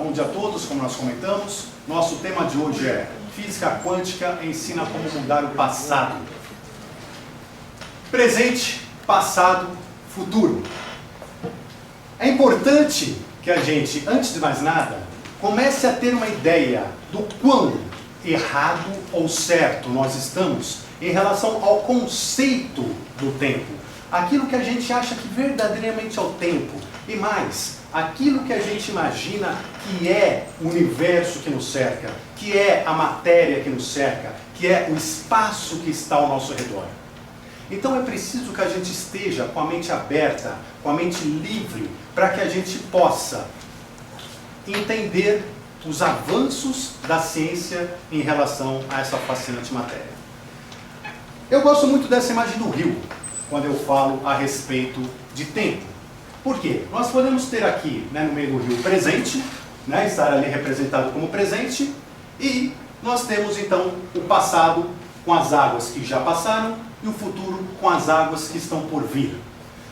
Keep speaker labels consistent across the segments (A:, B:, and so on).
A: bom dia a todos, como nós comentamos. Nosso tema de hoje é Física Quântica ensina como mudar o passado. Presente, passado, futuro. É importante que a gente, antes de mais nada, comece a ter uma ideia do quão errado ou certo nós estamos em relação ao conceito do tempo. Aquilo que a gente acha que verdadeiramente é o tempo. E mais, aquilo que a gente imagina que é o universo que nos cerca, que é a matéria que nos cerca, que é o espaço que está ao nosso redor. Então é preciso que a gente esteja com a mente aberta, com a mente livre, para que a gente possa entender os avanços da ciência em relação a essa fascinante matéria. Eu gosto muito dessa imagem do rio, quando eu falo a respeito de tempo. Por quê? Nós podemos ter aqui, no meio do rio, presente, estar ali representado como presente, e nós temos então o passado com as águas que já passaram e o futuro com as águas que estão por vir.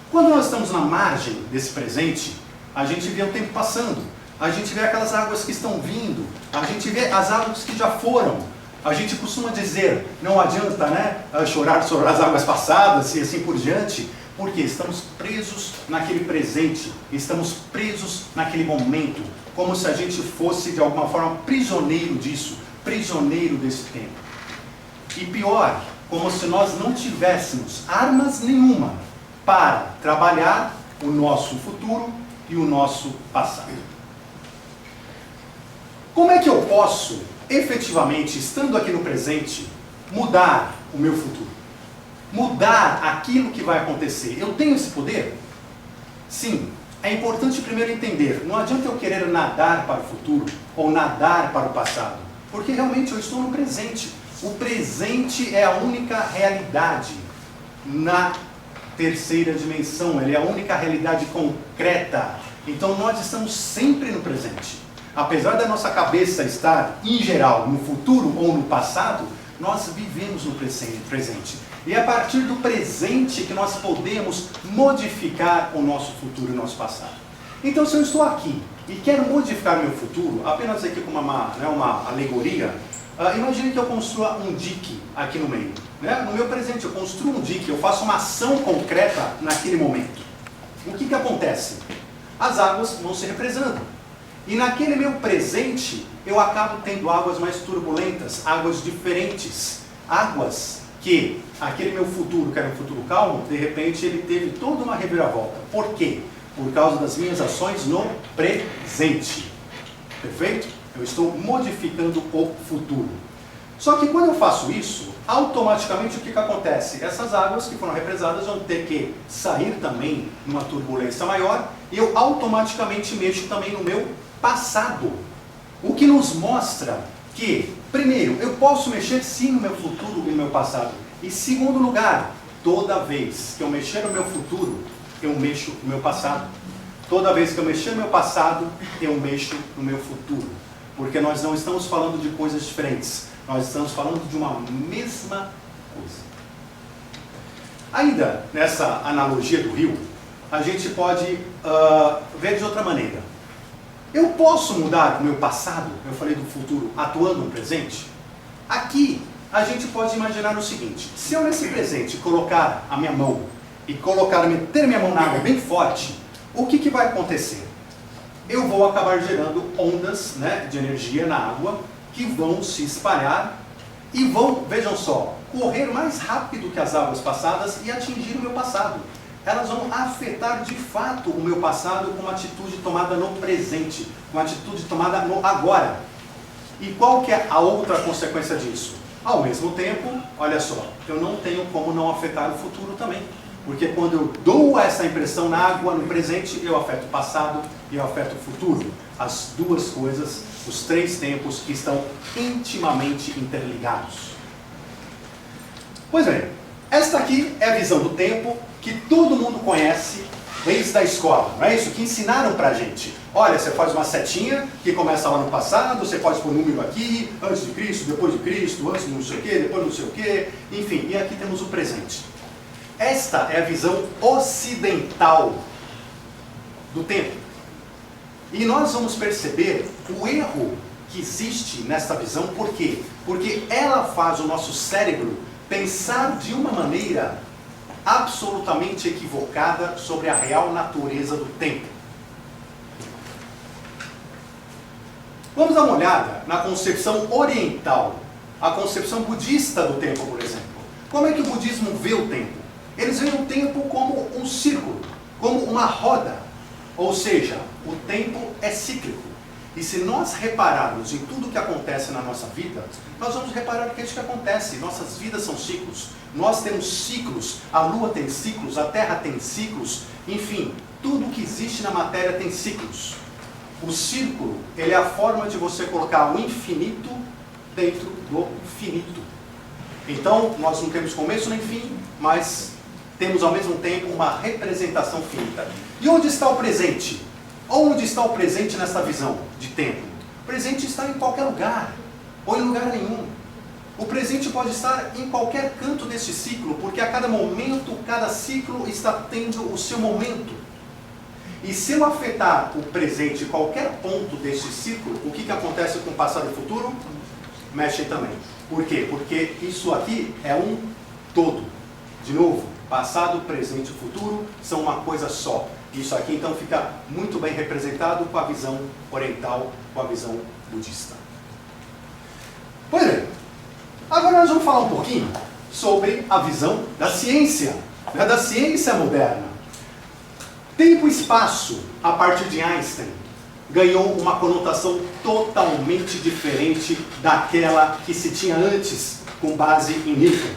A: Quando nós estamos na margem desse presente, a gente vê o tempo passando, a gente vê aquelas águas que estão vindo, a gente vê as águas que já foram. A gente costuma dizer, não adianta chorar sobre as águas passadas e assim por diante, porque estamos presos naquele presente, estamos presos naquele momento, como se a gente fosse de alguma forma prisioneiro disso, prisioneiro desse tempo. E pior, como se nós não tivéssemos armas nenhuma para trabalhar o nosso futuro e o nosso passado. Como é que eu posso, efetivamente, estando aqui no presente, mudar o meu futuro? Mudar aquilo que vai acontecer. Eu tenho esse poder? Sim. É importante primeiro entender, não adianta eu querer nadar para o futuro ou nadar para o passado, porque realmente eu estou no presente. O presente é a única realidade na terceira dimensão, ele é a única realidade concreta. Então nós estamos sempre no presente. Apesar da nossa cabeça estar, em geral, no futuro ou no passado, nós vivemos no presente. E é a partir do presente que nós podemos modificar o nosso futuro e o nosso passado. Então, se eu estou aqui e quero modificar meu futuro, apenas aqui com uma alegoria, imagine que eu construa um dique aqui no meio. No meu presente, eu construo um dique, eu faço uma ação concreta naquele momento. O que acontece? As águas vão se represando. E naquele meu presente, eu acabo tendo águas mais turbulentas, águas diferentes, águas que aquele meu futuro, que era um futuro calmo, de repente ele teve toda uma reviravolta. Por quê? Por causa das minhas ações no presente. Perfeito? Eu estou modificando o futuro. Só que quando eu faço isso, automaticamente o que acontece? Essas águas que foram represadas vão ter que sair também numa turbulência maior, e eu automaticamente mexo também no meu passado. O que nos mostra que, primeiro, eu posso mexer sim no meu futuro e no meu passado. E segundo lugar, toda vez que eu mexer no meu futuro, eu mexo no meu passado. Toda vez que eu mexer no meu passado, eu mexo no meu futuro. Porque nós não estamos falando de coisas diferentes. Nós estamos falando de uma mesma coisa. Ainda nessa analogia do rio, a gente pode ver de outra maneira. Eu posso mudar o meu passado, eu falei do futuro, atuando no presente? Aqui, a gente pode imaginar o seguinte: se eu nesse presente colocar a minha mão e meter minha mão na água bem forte, o que vai acontecer? Eu vou acabar gerando ondas de energia na água que vão se espalhar e vão, vejam só, correr mais rápido que as águas passadas e atingir o meu passado. Elas vão afetar de fato o meu passado com uma atitude tomada no presente, com uma atitude tomada no agora. E qual que é a outra consequência disso? Ao mesmo tempo, olha só, eu não tenho como não afetar o futuro também. Porque quando eu dou essa impressão na água, no presente, eu afeto o passado e eu afeto o futuro. As duas coisas, os três tempos que estão intimamente interligados. Pois bem, esta aqui é a visão do tempo que todo mundo conhece desde a escola, não é isso? Que ensinaram pra gente. Olha, você faz uma setinha que começa lá no passado, você pode pôr número aqui, antes de Cristo, depois de Cristo, antes de não sei o que, depois de não sei o que, enfim, e aqui temos o presente. Esta é a visão ocidental do tempo. E nós vamos perceber o erro que existe nesta visão. Por quê? Porque ela faz o nosso cérebro pensar de uma maneira absolutamente equivocada sobre a real natureza do tempo. Vamos dar uma olhada na concepção oriental, a concepção budista do tempo, por exemplo. Como é que o budismo vê o tempo? Eles veem o tempo como um círculo, como uma roda. Ou seja, o tempo é cíclico. E se nós repararmos em tudo que acontece na nossa vida, nós vamos reparar que é isso que acontece. Nossas vidas são ciclos. Nós temos ciclos. A Lua tem ciclos, a Terra tem ciclos. Enfim, tudo que existe na matéria tem ciclos. O círculo, ele é a forma de você colocar o infinito dentro do finito. Então, nós não temos começo nem fim, mas temos ao mesmo tempo uma representação finita. E onde está o presente? Onde está o presente nessa visão de tempo? O presente está em qualquer lugar, ou em lugar nenhum. O presente pode estar em qualquer canto desse ciclo, porque a cada momento, cada ciclo está tendo o seu momento. E se eu afetar o presente em qualquer ponto desse ciclo, o que acontece com o passado e o futuro? Mexem também. Por quê? Porque isso aqui é um todo. De novo, passado, presente e futuro são uma coisa só. Isso aqui então fica muito bem representado com a visão oriental, com a visão budista. Pois bem, agora nós vamos falar um pouquinho sobre a visão da ciência, né, da ciência moderna. Tempo e espaço, a partir de Einstein, ganhou uma conotação totalmente diferente daquela que se tinha antes, com base em Newton.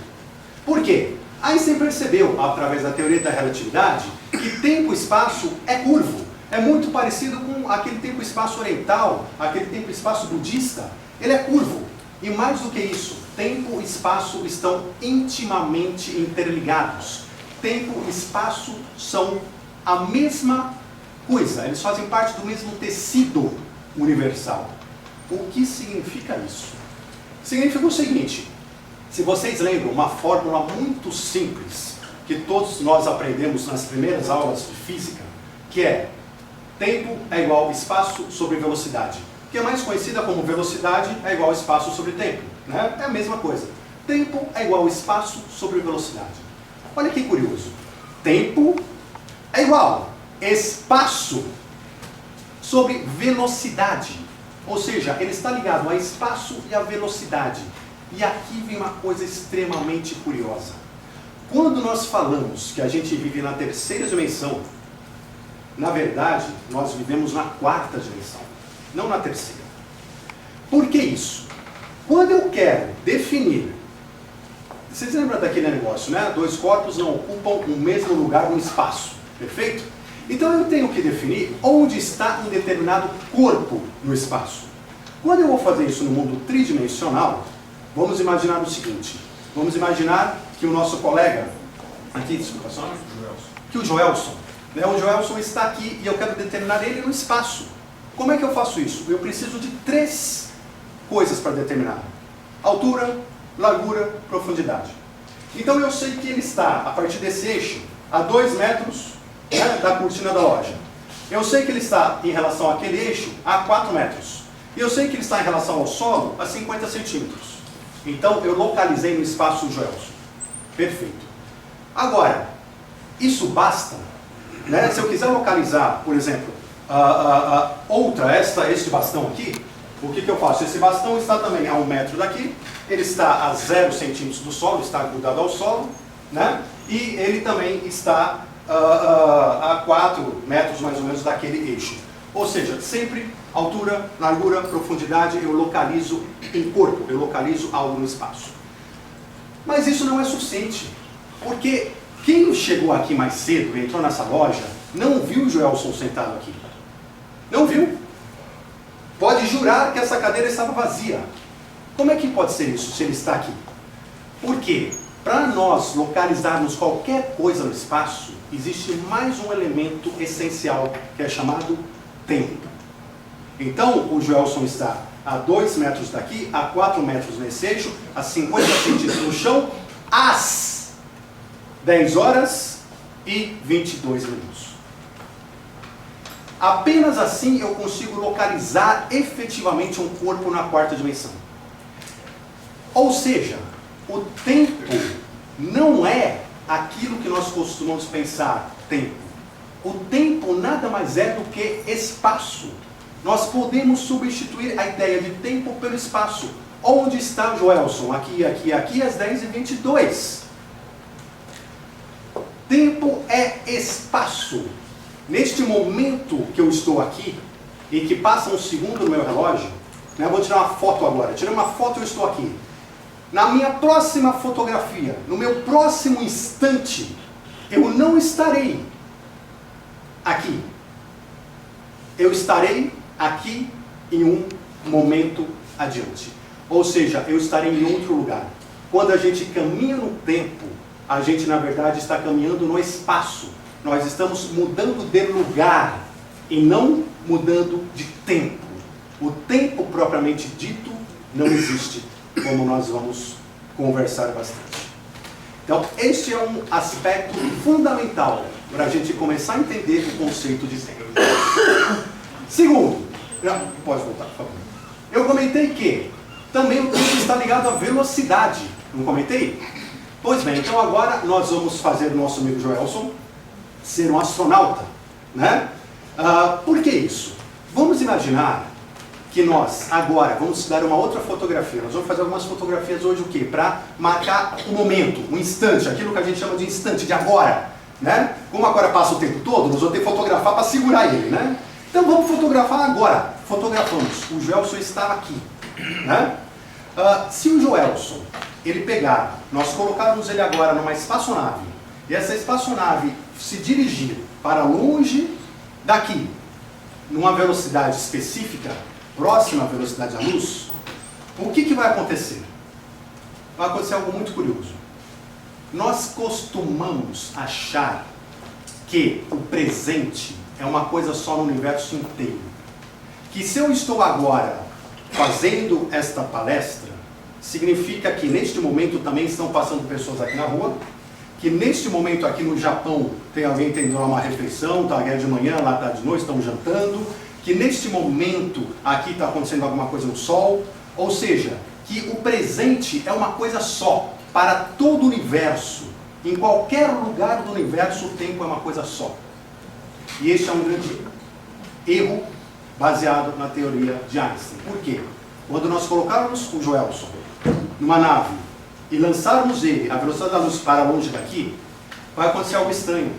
A: Por quê? Einstein percebeu, através da teoria da relatividade, que tempo e espaço é curvo. É muito parecido com aquele tempo e espaço oriental, aquele tempo e espaço budista. Ele é curvo. E mais do que isso, tempo e espaço estão intimamente interligados. Tempo e espaço são a mesma coisa, eles fazem parte do mesmo tecido universal. O que significa isso? Significa o seguinte: se vocês lembram uma fórmula muito simples, que todos nós aprendemos nas primeiras aulas de física, que é tempo é igual espaço sobre velocidade, que é mais conhecida como velocidade é igual espaço sobre tempo, né? É a mesma coisa. Tempo é igual espaço sobre velocidade. Olha que curioso. Tempo é igual espaço sobre velocidade. Ou seja, ele está ligado a espaço e a velocidade. E aqui vem uma coisa extremamente curiosa. Quando nós falamos que a gente vive na terceira dimensão, na verdade, nós vivemos na quarta dimensão, não na terceira. Por que isso? Quando eu quero definir... Vocês lembram daquele negócio, né? Dois corpos não ocupam o mesmo lugar no espaço. Perfeito? Então eu tenho que definir onde está um determinado corpo no espaço. Quando eu vou fazer isso no mundo tridimensional, vamos imaginar o seguinte. Vamos imaginar que o nosso colega, aqui, desculpa só, que o Joelson, né? O Joelson está aqui e eu quero determinar ele no espaço. Como é que eu faço isso? Eu preciso de 3 coisas para determinar: altura, largura, profundidade. Então eu sei que ele está, a partir desse eixo, a 2 metros, né, da cortina da loja. Eu sei que ele está em relação àquele eixo a 4 metros. E eu sei que ele está em relação ao solo a 50 centímetros. Então eu localizei no espaço o Joelson. Perfeito. Agora, isso basta? Né? Se eu quiser localizar, por exemplo, este bastão aqui, o que eu faço? Esse bastão está também a 1 metro daqui, ele está a 0 centímetros do solo, está grudado ao solo, né? E ele também está a 4 metros mais ou menos daquele eixo. Ou seja, sempre altura, largura, profundidade, eu localizo em corpo, eu localizo algo no espaço. Mas isso não é suficiente, porque quem chegou aqui mais cedo, entrou nessa loja, não viu o Joelson sentado aqui. Não viu. Pode jurar que essa cadeira estava vazia. Como é que pode ser isso, se ele está aqui? Por quê? Para nós localizarmos qualquer coisa no espaço, existe mais um elemento essencial, que é chamado tempo. Então, o Joelson está a 2 metros daqui, a 4 metros nesse eixo, a 50 centímetros no chão, às 10 horas e 22 minutos. Apenas assim eu consigo localizar efetivamente um corpo na quarta dimensão. Ou seja, o tempo não é aquilo que nós costumamos pensar, tempo. O tempo nada mais é do que espaço. Nós podemos substituir a ideia de tempo pelo espaço. Onde está Joelson? Aqui, aqui, aqui, às 10h22. Tempo é espaço. Neste momento que eu estou aqui, e que passa um segundo no meu relógio, né, eu vou tirar uma foto agora. Tirei uma foto e eu estou aqui. Na minha próxima fotografia, no meu próximo instante, eu não estarei aqui. Eu estarei aqui em um momento adiante. Ou seja, eu estarei em outro lugar. Quando a gente caminha no tempo, a gente na verdade está caminhando no espaço. Nós estamos mudando de lugar e não mudando de tempo. O tempo propriamente dito não existe, como nós vamos conversar bastante. Então, este é um aspecto fundamental para a gente começar a entender o conceito de tempo. Segundo, pode voltar, por favor. Eu comentei que também o tempo está ligado à velocidade. Não comentei? Pois bem, então agora nós vamos fazer o nosso amigo Joelson ser um astronauta, né? Por que isso? Vamos imaginar que nós agora vamos dar uma outra fotografia. Nós vamos fazer algumas fotografias hoje o quê? Para marcar o momento, o instante, aquilo que a gente chama de instante, de agora, né? Como agora passa o tempo todo, nós vamos ter que fotografar para segurar ele, né? Então vamos fotografar agora. Fotografamos. O Joelson está aqui, né? Se o Joelson, ele pegar, nós colocarmos ele agora numa espaçonave, e essa espaçonave se dirigir para longe daqui, numa velocidade específica, próxima à velocidade da luz, o que vai acontecer? Vai acontecer algo muito curioso. Nós costumamos achar que o presente é uma coisa só no universo inteiro. Que se eu estou agora fazendo esta palestra, significa que neste momento também estão passando pessoas aqui na rua, que neste momento aqui no Japão tem alguém tendo uma refeição, está de manhã, lá está de noite, estão jantando, que neste momento aqui está acontecendo alguma coisa no sol, ou seja, que o presente é uma coisa só, para todo o universo. Em qualquer lugar do universo o tempo é uma coisa só. E este é um grande erro baseado na teoria de Einstein. Por quê? Quando nós colocarmos o Joelson numa nave e lançarmos ele, a velocidade da luz para longe daqui, vai acontecer algo estranho.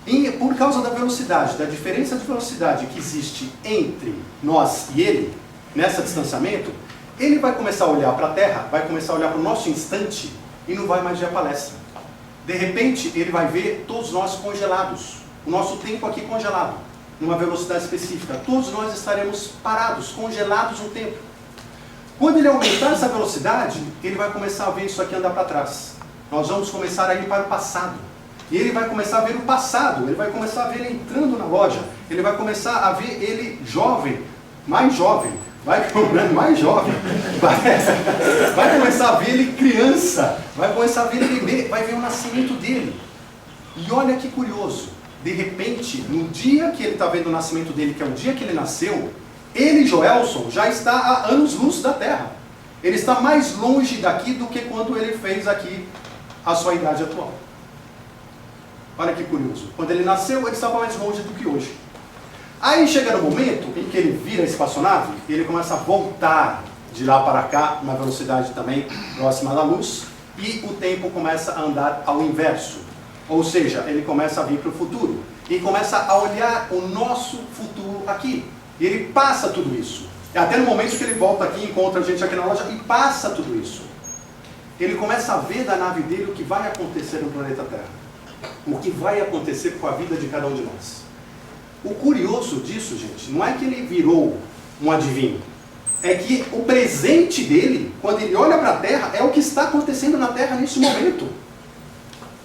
A: E por causa da velocidade, da diferença de velocidade que existe entre nós e ele, nesse distanciamento, ele vai começar a olhar para a Terra, vai começar a olhar para o nosso instante e não vai mais ver a palestra. De repente, ele vai ver todos nós congelados, o nosso tempo aqui congelado, numa velocidade específica. Todos nós estaremos parados, congelados no tempo. Quando ele aumentar essa velocidade, ele vai começar a ver isso aqui andar para trás. Nós vamos começar a ir para o passado. E ele vai começar a ver o passado, ele vai começar a ver ele entrando na loja, ele vai começar a ver ele jovem, mais jovem, vai começar a ver ele criança, vai começar a ver ele bebê, vai ver o nascimento dele. E olha que curioso, de repente, no dia que ele está vendo o nascimento dele, que é o dia que ele nasceu, ele, Joelson, já está a anos-luz da Terra. Ele está mais longe daqui do que quando ele fez aqui a sua idade atual. Olha que curioso. Quando ele nasceu, ele estava mais longe do que hoje. Aí chega no momento em que ele vira a espaçonave, e ele começa a voltar de lá para cá, uma velocidade também próxima da luz, e o tempo começa a andar ao inverso. Ou seja, ele começa a vir para o futuro. E começa a olhar o nosso futuro aqui. E ele passa tudo isso. E até no momento que ele volta aqui, encontra a gente aqui na loja e passa tudo isso. Ele começa a ver da nave dele o que vai acontecer no planeta Terra. O que vai acontecer com a vida de cada um de nós. O curioso disso, gente, não é que ele virou um adivinho. É que o presente dele, quando ele olha para a Terra, é o que está acontecendo na Terra neste momento.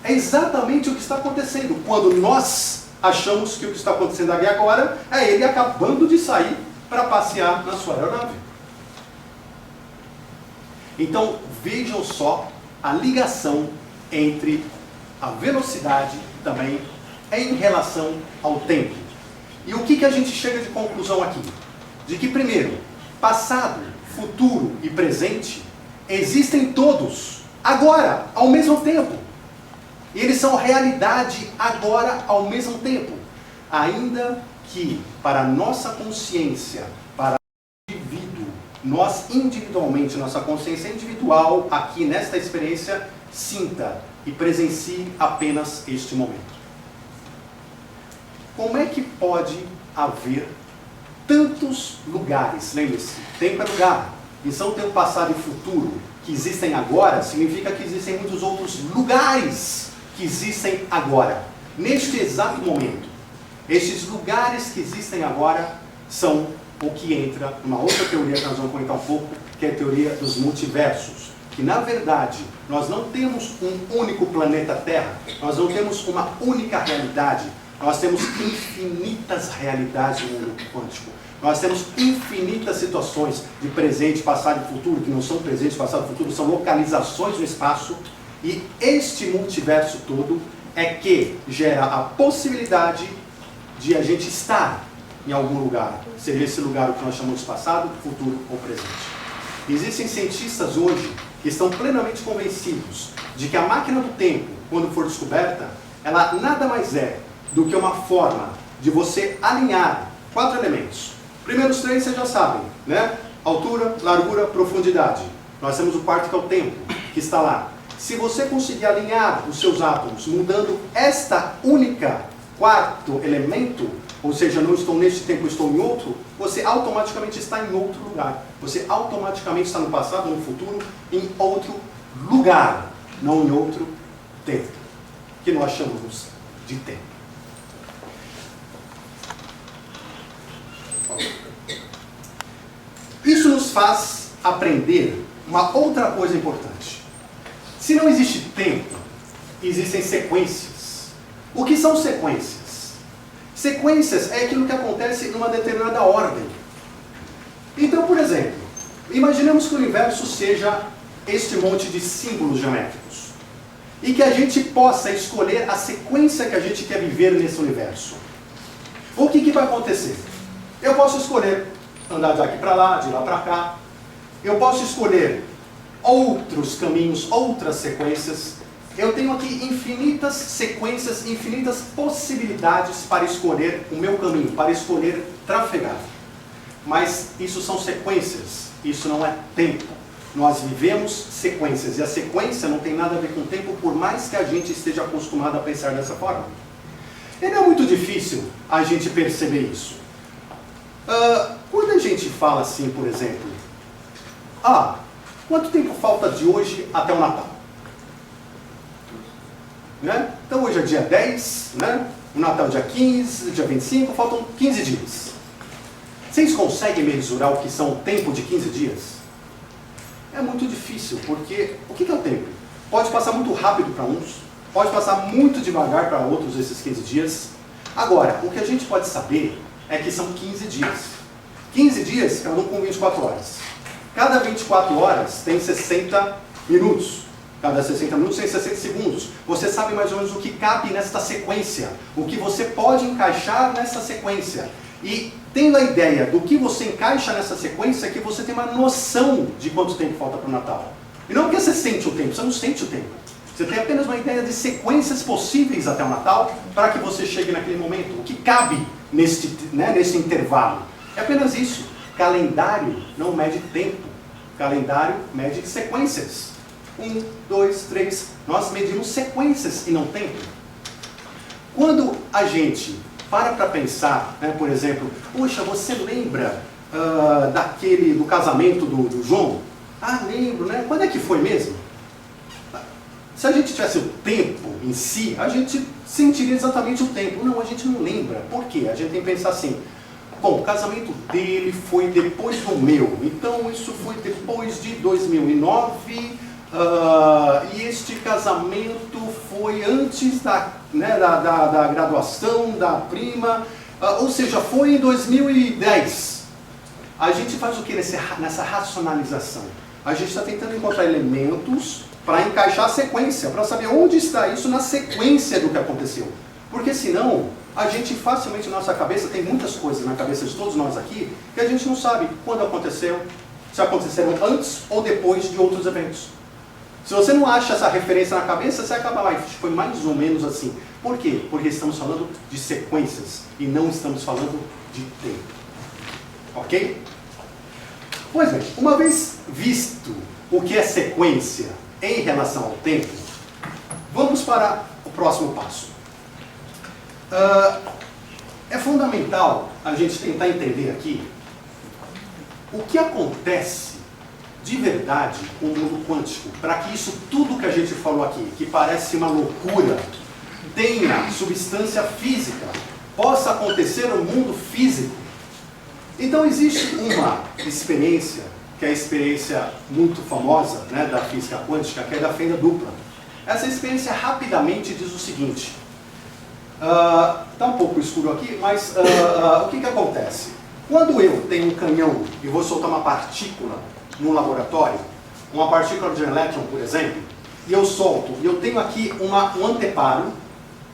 A: É exatamente o que está acontecendo. Quando nós achamos que o que está acontecendo aqui agora é ele acabando de sair para passear na sua aeronave. Então, vejam só a ligação entre a velocidade também em relação ao tempo. E o que a gente chega de conclusão aqui? De que, primeiro, passado, futuro e presente existem todos, agora, ao mesmo tempo. E eles são realidade agora, ao mesmo tempo. Ainda que, para a nossa consciência, para o indivíduo, nós individualmente, nossa consciência individual, aqui nesta experiência, sinta e presencie apenas este momento. Como é que pode haver tantos lugares? Lembre-se, tempo é lugar. E são tempo passado e futuro que existem agora, significa que existem muitos outros lugares que existem agora, neste exato momento. Estes lugares que existem agora são o que entra numa outra teoria que nós vamos comentar um pouco, que é a teoria dos multiversos. Que, na verdade, nós não temos um único planeta Terra, nós não temos uma única realidade, nós temos infinitas realidades no mundo quântico. Nós temos infinitas situações de presente, passado e futuro, que não são presente, passado e futuro, são localizações no espaço. E este multiverso todo é que gera a possibilidade de a gente estar em algum lugar, seja esse lugar o que nós chamamos de passado, futuro ou presente. Existem cientistas hoje que estão plenamente convencidos de que a máquina do tempo, quando for descoberta, ela nada mais é do que uma forma de você alinhar 4 elementos. Primeiros 3 vocês já sabem, né? Altura, largura, profundidade. Nós temos o quarto que é o tempo, que está lá. Se você conseguir alinhar os seus átomos, mudando esta única quarto elemento, ou seja, não estou neste tempo, estou em outro, você automaticamente está em outro lugar. Você automaticamente está no passado, no futuro, em outro lugar, não em outro tempo, que nós chamamos de tempo. Isso nos faz aprender uma outra coisa importante. Se não existe tempo, existem sequências. O que são sequências? Sequências é aquilo que acontece numa determinada ordem. Então, por exemplo, imaginemos que o universo seja este monte de símbolos geométricos. E que a gente possa escolher a sequência que a gente quer viver nesse universo. O que vai acontecer? Eu posso escolher andar daqui para lá, de lá para cá. Eu posso escolher outros caminhos, outras sequências. Eu tenho aqui infinitas sequências, infinitas possibilidades para escolher o meu caminho, para escolher trafegar. Mas isso são sequências, isso não é tempo. Nós vivemos sequências, e a sequência não tem nada a ver com tempo, por mais que a gente esteja acostumado a pensar dessa forma. E não é muito difícil a gente perceber isso. Quando a gente fala assim, por exemplo, quanto tempo falta de hoje até o Natal? Né? Então hoje é dia 10, né? O Natal é dia 15, dia 25, faltam 15 dias. Vocês conseguem mensurar o que são o tempo de 15 dias? É muito difícil, porque o que é o tempo? Pode passar muito rápido para uns, pode passar muito devagar para outros esses 15 dias. Agora, o que a gente pode saber é que são 15 dias. 15 dias, cada um com 24 horas. Cada 24 horas tem 60 minutos. Cada 60 minutos tem 60 segundos. Você sabe mais ou menos o que cabe nesta sequência, o que você pode encaixar nessa sequência. E tendo a ideia do que você encaixa nessa sequência, que você tem uma noção de quanto tempo falta para o Natal. E não porque você sente o tempo, você não sente o tempo. Você tem apenas uma ideia de sequências possíveis até o Natal, para que você chegue naquele momento. O que cabe nesse intervalo. É apenas isso. Calendário não mede tempo. Calendário mede sequências. 1, 2, 3. Nós medimos sequências e não tempo. Quando a gente para pensar, né, por exemplo, poxa, você lembra do casamento do João? Lembro, né? Quando é que foi mesmo? Se a gente tivesse o tempo em si, a gente sentiria exatamente o tempo. Não, a gente não lembra. Por quê? A gente tem que pensar assim, bom, o casamento dele foi depois do meu, então isso foi depois de 2009, e este casamento foi antes da graduação da prima, ou seja, foi em 2010. A gente faz o que nessa racionalização? A gente está tentando encontrar elementos para encaixar a sequência, para saber onde está isso na sequência do que aconteceu. Porque senão, a gente facilmente, na nossa cabeça, tem muitas coisas na cabeça de todos nós aqui, que a gente não sabe quando aconteceu, se aconteceram antes ou depois de outros eventos. Se você não acha essa referência na cabeça, você acaba lá, foi mais ou menos assim. Por quê? Porque estamos falando de sequências e não estamos falando de tempo. Ok? Pois bem, uma vez visto o que é sequência em relação ao tempo, vamos para o próximo passo. É fundamental a gente tentar entender aqui o que acontece de verdade com o mundo quântico, para que isso tudo que a gente falou aqui, que parece uma loucura, tenha substância física, possa acontecer no mundo físico. Então existe uma experiência, que é a experiência muito famosa, né, da física quântica, que é da fenda dupla. Essa experiência rapidamente diz o seguinte, está um pouco escuro aqui, mas o que acontece? Quando eu tenho um canhão e vou soltar uma partícula no laboratório, uma partícula de elétron, por exemplo, e eu solto, e eu tenho aqui um anteparo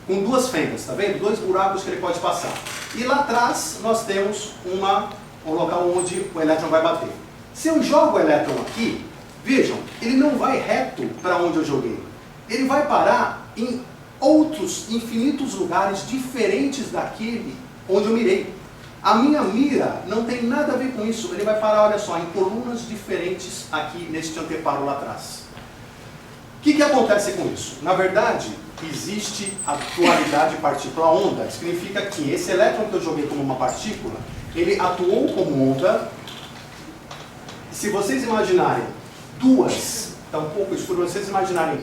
A: com duas fendas, tá vendo? Dois buracos que ele pode passar. E lá atrás nós temos um local onde o elétron vai bater. Se eu jogo o elétron aqui, vejam, ele não vai reto para onde eu joguei. Ele vai parar em outros infinitos lugares diferentes daquele onde eu mirei. A minha mira não tem nada a ver com isso. Ele vai parar, olha só, em colunas diferentes aqui neste anteparo lá atrás. O que acontece com isso? Na verdade, existe a dualidade partícula-onda. Significa que esse elétron que eu joguei como uma partícula, ele atuou como onda. Se vocês imaginarem duas, está um pouco escuro, vocês imaginarem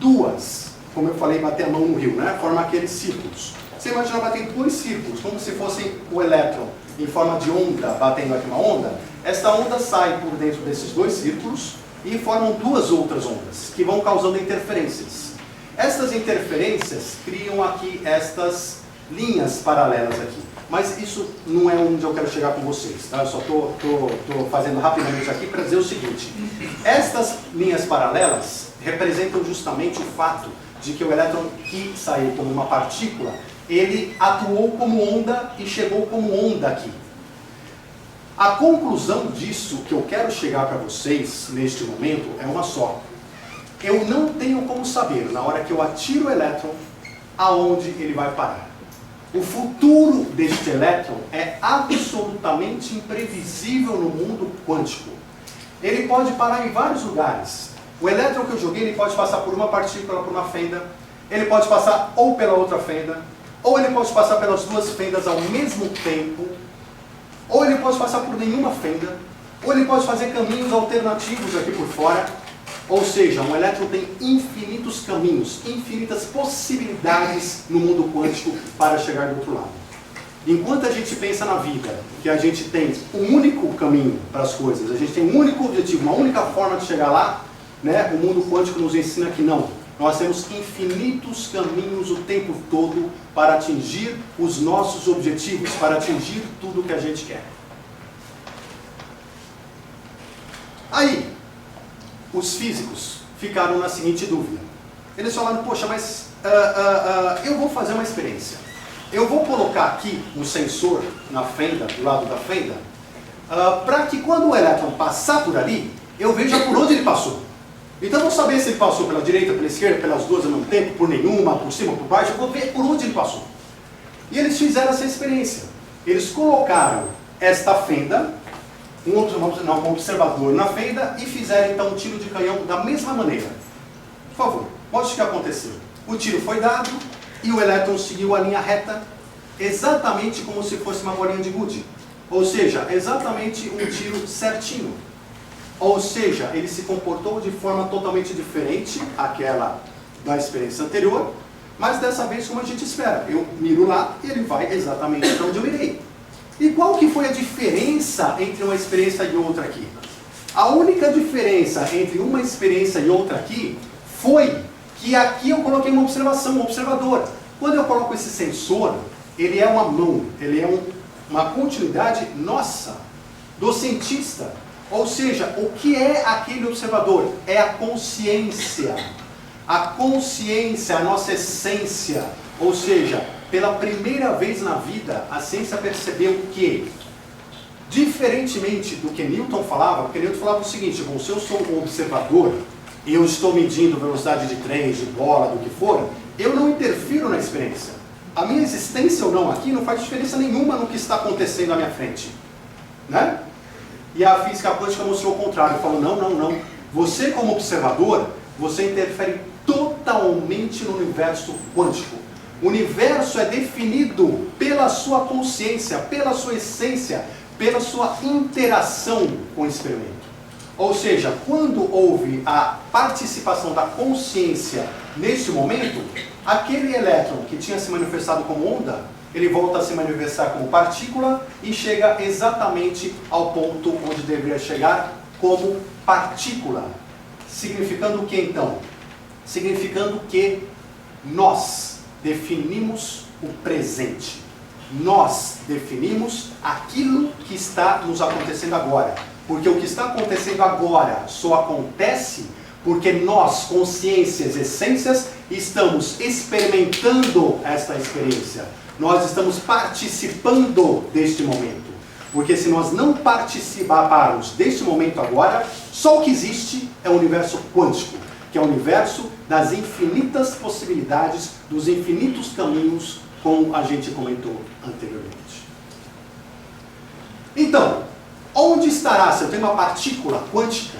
A: duas, como eu falei, bater a mão no rio, né? Forma aqueles círculos. Você imagina batendo dois círculos, como se fossem o elétron em forma de onda, batendo aqui uma onda. Essa onda sai por dentro desses dois círculos e formam duas outras ondas, que vão causando interferências. Essas interferências criam aqui estas linhas paralelas aqui. Mas isso não é onde eu quero chegar com vocês, tá? Eu só estou fazendo rapidamente aqui para dizer o seguinte. Estas linhas paralelas representam justamente o fato de que o elétron que saiu como uma partícula, ele atuou como onda e chegou como onda aqui. A conclusão disso que eu quero chegar para vocês neste momento é uma só. Eu não tenho como saber, na hora que eu atiro o elétron, aonde ele vai parar. O futuro deste elétron é absolutamente imprevisível no mundo quântico. Ele pode parar em vários lugares. O elétron que eu joguei, ele pode passar por uma partícula, por uma fenda. Ele pode passar ou pela outra fenda, ou ele pode passar pelas duas fendas ao mesmo tempo, ou ele pode passar por nenhuma fenda, ou ele pode fazer caminhos alternativos aqui por fora. Ou seja, um elétron tem infinitos caminhos, infinitas possibilidades no mundo quântico para chegar do outro lado. Enquanto a gente pensa na vida, que a gente tem um único caminho para as coisas, a gente tem um único objetivo, uma única forma de chegar lá, né? O mundo quântico nos ensina que não. Nós temos infinitos caminhos o tempo todo para atingir os nossos objetivos, para atingir tudo que a gente quer. Aí, os físicos ficaram na seguinte dúvida. Eles falaram, poxa, mas eu vou fazer uma experiência. Eu vou colocar aqui um sensor na fenda, do lado da fenda, para que quando o elétron passar por ali, eu veja por onde ele passou. Então eu vou saber se ele passou pela direita, pela esquerda, pelas duas ao mesmo tempo, por nenhuma, por cima, por baixo, eu vou ver por onde ele passou. E eles fizeram essa experiência. Eles colocaram esta fenda, um observador na fenda, e fizeram então um tiro de canhão da mesma maneira. Por favor, mostre o que aconteceu. O tiro foi dado e o elétron seguiu a linha reta, exatamente como se fosse uma bolinha de gude. Ou seja, exatamente um tiro certinho. Ou seja, ele se comportou de forma totalmente diferente àquela da experiência anterior, mas dessa vez como a gente espera. Eu miro lá e ele vai exatamente para onde eu mirei. E qual que foi a diferença entre uma experiência e outra aqui? A única diferença entre uma experiência e outra aqui foi que aqui eu coloquei uma observação, um observador. Quando eu coloco esse sensor, ele é uma mão, ele é uma continuidade nossa, do cientista. Ou seja, o que é aquele observador? É a consciência. A consciência, a nossa essência. Ou seja, pela primeira vez na vida, a ciência percebeu que, diferentemente do que Newton falava, porque Newton falava o seguinte: bom, se eu sou um observador e eu estou medindo velocidade de trens, de bola, do que for, eu não interfiro na experiência. A minha existência ou não aqui não faz diferença nenhuma no que está acontecendo à minha frente. Né? E a física quântica mostrou o contrário, falou: não, não, não. Você, como observador, você interfere totalmente no universo quântico. O universo é definido pela sua consciência, pela sua essência, pela sua interação com o experimento. Ou seja, quando houve a participação da consciência nesse momento, aquele elétron que tinha se manifestado como onda, ele volta a se manifestar como partícula e chega exatamente ao ponto onde deveria chegar, como partícula. Significando o que então? Significando que nós definimos o presente. Nós definimos aquilo que está nos acontecendo agora. Porque o que está acontecendo agora só acontece porque nós, consciências, essências, estamos experimentando esta experiência. Nós estamos participando deste momento. Porque se nós não participarmos deste momento agora, só o que existe é o universo quântico, que é o universo das infinitas possibilidades, dos infinitos caminhos, como a gente comentou anteriormente. Então, onde estará, se eu tenho uma partícula quântica,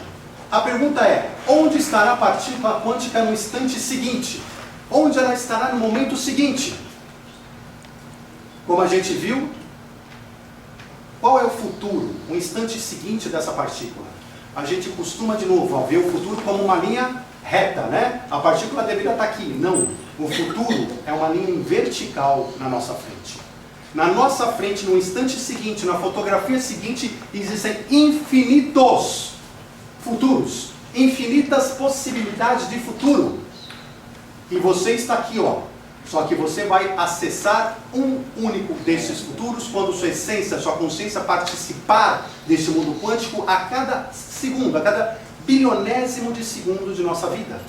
A: a pergunta é: onde estará a partícula quântica no instante seguinte? Onde ela estará no momento seguinte? Como a gente viu, qual é o futuro, o instante seguinte dessa partícula? A gente costuma, de novo, ver o futuro como uma linha reta, né? A partícula deveria estar aqui. Não. O futuro é uma linha vertical na nossa frente. Na nossa frente, no instante seguinte, na fotografia seguinte, existem infinitos futuros, infinitas possibilidades de futuro. E você está aqui, ó. Só que você vai acessar um único desses futuros quando sua essência, sua consciência participar desse mundo quântico a cada segundo, a cada bilionésimo de segundo de nossa vida.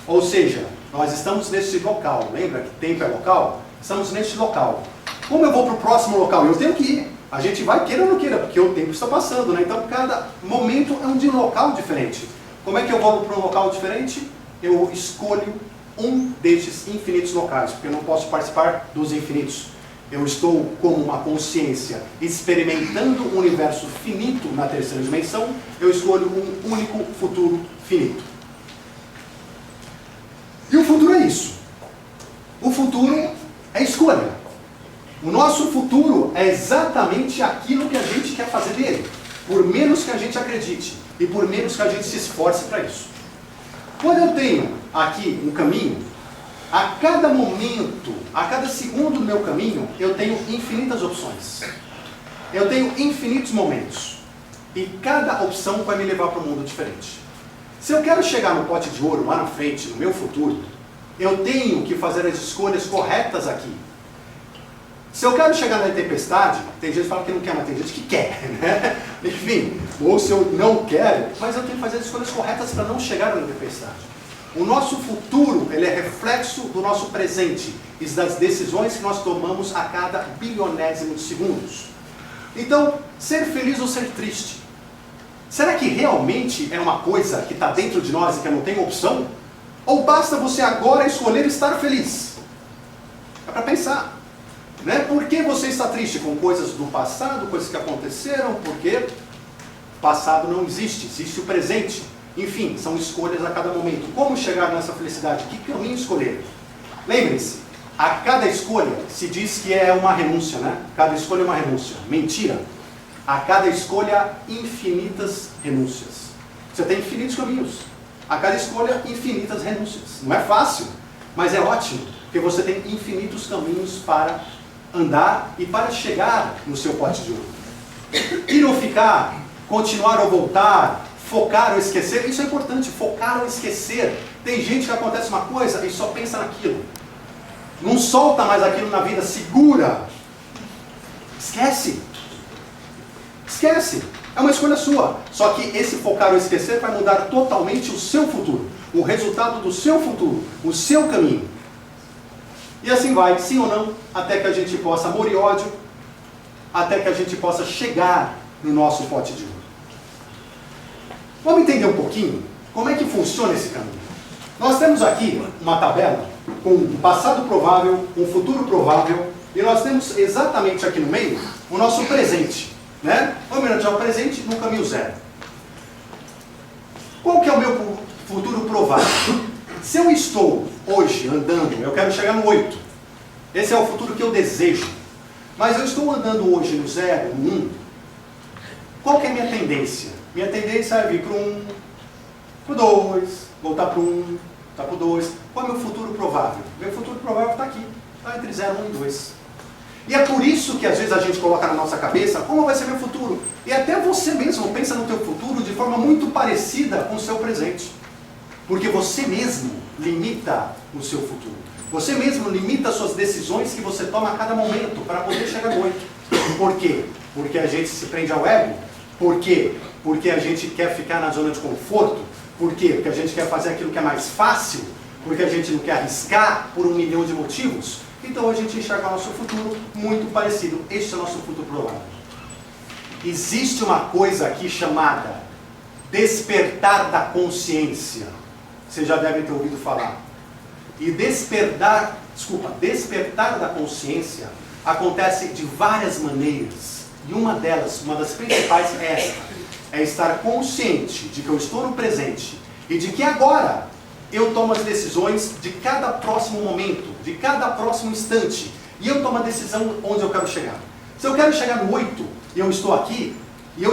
A: Ou seja, nós estamos neste local. Lembra que tempo é local? Estamos neste local. Como eu vou para o próximo local? Eu tenho que ir. A gente vai, queira ou não queira, porque o tempo está passando, né? Então, cada momento é de um local diferente. Como é que eu vou para um local diferente? Eu escolho um destes infinitos locais, porque eu não posso participar dos infinitos. Eu estou como uma consciência experimentando um universo finito na terceira dimensão, eu escolho um único futuro finito. E o futuro é isso. O futuro é escolha. O nosso futuro é exatamente aquilo que a gente quer fazer dele, por menos que a gente acredite e por menos que a gente se esforce para isso. Quando eu tenho aqui um caminho, a cada momento, a cada segundo do meu caminho, eu tenho infinitas opções. Eu tenho infinitos momentos. E cada opção vai me levar para um mundo diferente. Se eu quero chegar no pote de ouro lá na frente, no meu futuro, eu tenho que fazer as escolhas corretas aqui. Se eu quero chegar na tempestade, tem gente que fala que não quer, mas tem gente que quer, né? Enfim, ou se eu não quero, mas eu tenho que fazer as escolhas corretas para não chegar na tempestade. O nosso futuro, ele é reflexo do nosso presente e das decisões que nós tomamos a cada bilionésimo de segundos. Então, ser feliz ou ser triste? Será que realmente é uma coisa que está dentro de nós e que eu não tenho opção? Ou basta você agora escolher estar feliz? É para pensar. Né? Por que você está triste com coisas do passado, coisas que aconteceram? Porque o passado não existe, existe o presente. Enfim, são escolhas a cada momento. Como chegar nessa felicidade? Que caminho escolher? Lembre-se, a cada escolha se diz que é uma renúncia, né? Cada escolha é uma renúncia. Mentira. A cada escolha, infinitas renúncias. Você tem infinitos caminhos. A cada escolha, infinitas renúncias. Não é fácil, mas é ótimo, porque você tem infinitos caminhos para andar e para chegar no seu pote de ouro. Ir ou ficar, continuar ou voltar, focar ou esquecer, isso é importante, focar ou esquecer. Tem gente que acontece uma coisa e só pensa naquilo. Não solta mais aquilo na vida, segura. Esquece. Esquece. É uma escolha sua. Só que esse focar ou esquecer vai mudar totalmente o seu futuro. O resultado do seu futuro. O seu caminho. E assim vai, sim ou não, até que a gente possa amor e ódio, até que a gente possa chegar no nosso pote de ouro. Vamos entender um pouquinho como é que funciona esse caminho. Nós temos aqui uma tabela com um passado provável, um futuro provável, e nós temos exatamente aqui no meio o nosso presente. Né? Vamos imaginar o presente no caminho zero. Qual que é o meu futuro provável? Se eu estou hoje andando, eu quero chegar no 8. Esse é o futuro que eu desejo. Mas eu estou andando hoje no 0, no 1. Qual que é a minha tendência? Minha tendência é vir para o 1, para o 2, voltar para o 1, voltar para o 2. Qual é o meu futuro provável? Meu futuro provável está aqui. Está entre 0, 1 e 2. E é por isso que às vezes a gente coloca na nossa cabeça como vai ser meu futuro. E até você mesmo pensa no teu futuro de forma muito parecida com o seu presente. Porque você mesmo limita o seu futuro. Você mesmo limita as suas decisões que você toma a cada momento para poder chegar no 8. Por quê? Porque a gente se prende ao ego. Por quê? Porque a gente quer ficar na zona de conforto. Por quê? Porque a gente quer fazer aquilo que é mais fácil. Porque a gente não quer arriscar por 1 milhão de motivos. Então a gente enxerga o nosso futuro muito parecido. Este é o nosso futuro provável. Existe uma coisa aqui chamada despertar da consciência. Você já deve ter ouvido falar. E despertar da consciência acontece de várias maneiras. E uma delas, uma das principais é esta. É estar consciente de que eu estou no presente e de que agora eu tomo as decisões de cada próximo momento, de cada próximo instante. E eu tomo a decisão onde eu quero chegar. Se eu quero chegar no 8 e eu estou aqui, e eu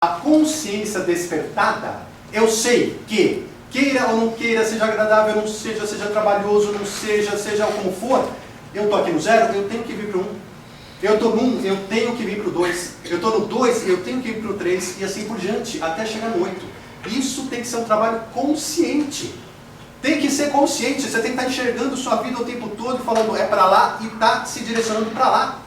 A: a consciência despertada, eu sei que, queira ou não queira, seja agradável ou não seja, seja trabalhoso ou não seja, seja como for, eu estou aqui no 0, eu tenho que vir para o 1. Eu estou no 1, eu tenho que vir para o 2. Eu estou no 2, eu tenho que vir para o 3, e assim por diante, até chegar no 8. Isso tem que ser um trabalho consciente. Tem que ser consciente, você tem que estar enxergando sua vida o tempo todo, falando é para lá e está se direcionando para lá.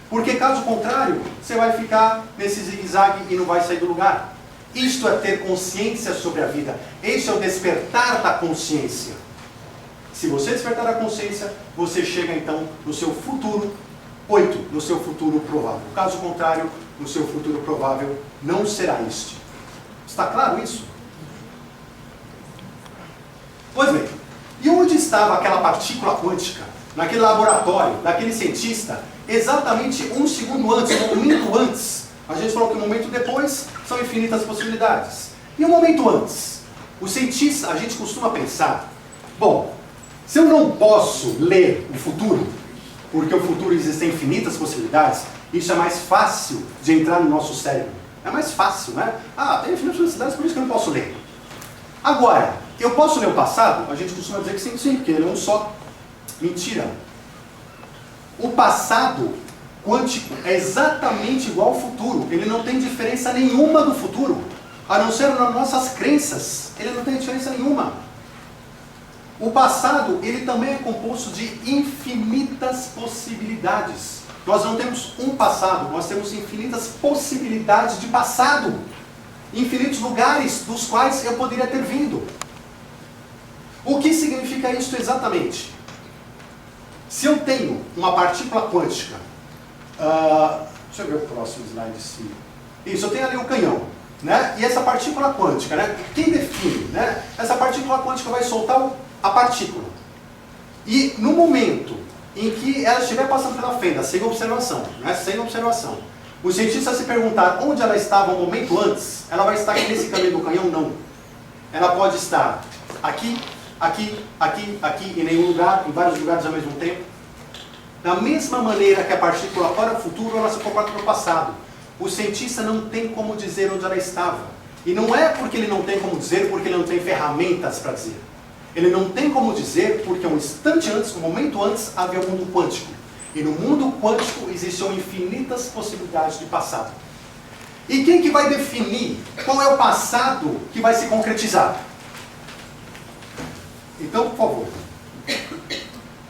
A: Porque caso contrário, você vai ficar nesse zigue-zague e não vai sair do lugar. Isto é ter consciência sobre a vida. Este é o despertar da consciência. Se você despertar da consciência, você chega então no seu futuro 8, no seu futuro provável. Caso contrário, no seu futuro provável não será este. Está claro isso? Pois bem, e onde estava aquela partícula quântica, naquele laboratório, daquele cientista, exatamente 1 segundo antes, um momento antes? A gente falou que um momento depois são infinitas possibilidades. E um momento antes? O cientista, a gente costuma pensar, bom, se eu não posso ler o futuro, porque o futuro existem infinitas possibilidades, isso é mais fácil de entrar no nosso cérebro. É mais fácil, né? Ah, tem infinitas possibilidades, por isso que eu não posso ler. Agora, eu posso ler o passado? A gente costuma dizer que sim, sim, porque ele é um só. Mentira. O passado quântico é exatamente igual ao futuro. Ele não tem diferença nenhuma do futuro. A não ser nas nossas crenças. Ele não tem diferença nenhuma. O passado, ele também é composto de infinitas possibilidades. Nós não temos um passado, nós temos infinitas possibilidades de passado. Infinitos lugares dos quais eu poderia ter vindo. O que significa isso exatamente? Se eu tenho uma partícula quântica, deixa eu ver o próximo slide. Isso, eu tenho ali o canhão, né? E essa partícula quântica, né? Quem define, né? Essa partícula quântica vai soltar a partícula. E no momento em que ela estiver passando pela fenda, sem observação, né? Sem observação, o cientista se perguntar onde ela estava um momento antes, ela vai estar aqui nesse caminho do canhão? Não. Ela pode estar aqui, aqui, aqui, aqui, em nenhum lugar, em vários lugares ao mesmo tempo. Da mesma maneira que a partícula para o futuro, ela se comporta no passado. O cientista não tem como dizer onde ela estava. E não é porque ele não tem como dizer, porque ele não tem ferramentas para dizer. Ele não tem como dizer porque um instante antes, um momento antes, havia um mundo quântico. E no mundo quântico existiam infinitas possibilidades de passado. E quem que vai definir qual é o passado que vai se concretizar? Então, por favor.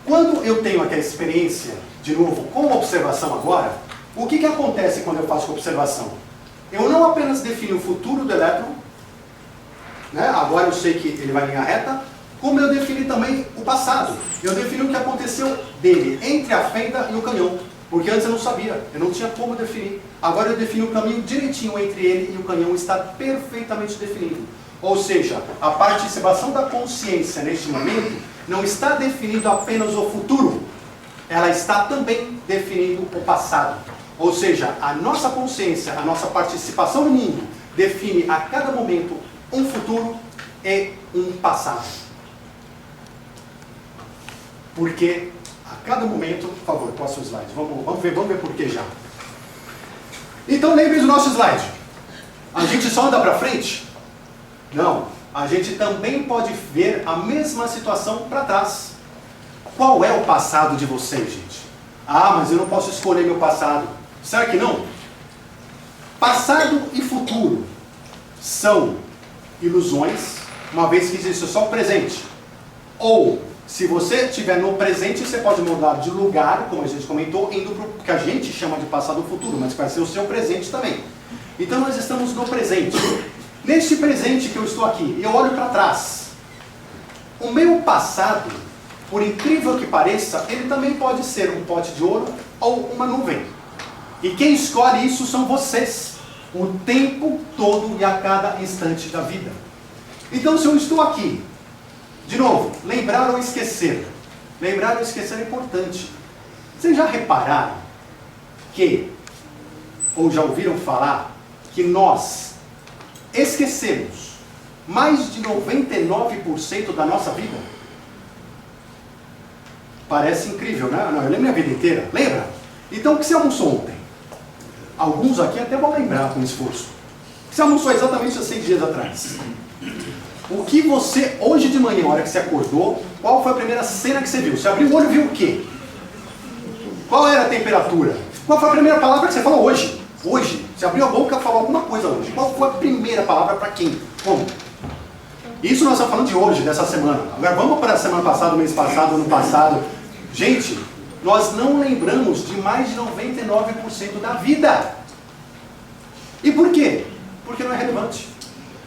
A: Quando eu tenho aqui a experiência, de novo, com observação agora, o que acontece quando eu faço observação? Eu não apenas defino o futuro do elétron, né? Agora eu sei que ele vai em linha reta, como eu defini também o passado. Eu defini o que aconteceu dele entre a fenda e o caminhão. Porque antes eu não sabia, eu não tinha como definir. Agora eu defino o caminho direitinho entre ele e o canhão, está perfeitamente definido. Ou seja, a participação da consciência neste momento não está definindo apenas o futuro, ela está também definindo o passado. Ou seja, a nossa consciência, a nossa participação no mundo, define a cada momento um futuro e um passado. Porque a cada momento, por favor, posta o slide. Vamos ver por que já. Então lembre-se do nosso slide. A gente só anda para frente? Não. A gente também pode ver a mesma situação para trás. Qual é o passado de vocês, gente? Ah, mas eu não posso escolher meu passado. Será que não? Passado e futuro são ilusões, uma vez que existe só o presente. Ou, se você estiver no presente, você pode mudar de lugar, como a gente comentou, indo para o que a gente chama de passado ou futuro, mas vai ser o seu presente também. Então nós estamos no presente. Neste presente que eu estou aqui, eu olho para trás. O meu passado, por incrível que pareça, ele também pode ser um pote de ouro ou uma nuvem. E quem escolhe isso são vocês, o tempo todo e a cada instante da vida. Então, se eu estou aqui, de novo, lembrar ou esquecer. Lembrar ou esquecer é importante. Vocês já repararam que, ou já ouviram falar, que nós esquecemos mais de 99% da nossa vida? Parece incrível, né? Não, eu lembro minha vida inteira. Lembra? Então, o que você almoçou ontem? Alguns aqui até vão lembrar com esforço. O que você almoçou exatamente há 6 dias atrás? O que você, hoje de manhã, na hora que você acordou, qual foi a primeira cena que você viu? Você abriu o olho e viu o quê? Qual era a temperatura? Qual foi a primeira palavra que você falou hoje? Hoje. Você abriu a boca e falou alguma coisa hoje. Qual foi a primeira palavra para quem? Como? Isso nós estamos falando de hoje, dessa semana. Agora vamos para a semana passada, mês passado, ano passado. Gente, nós não lembramos de mais de 99% da vida. E por quê? Porque não é relevante.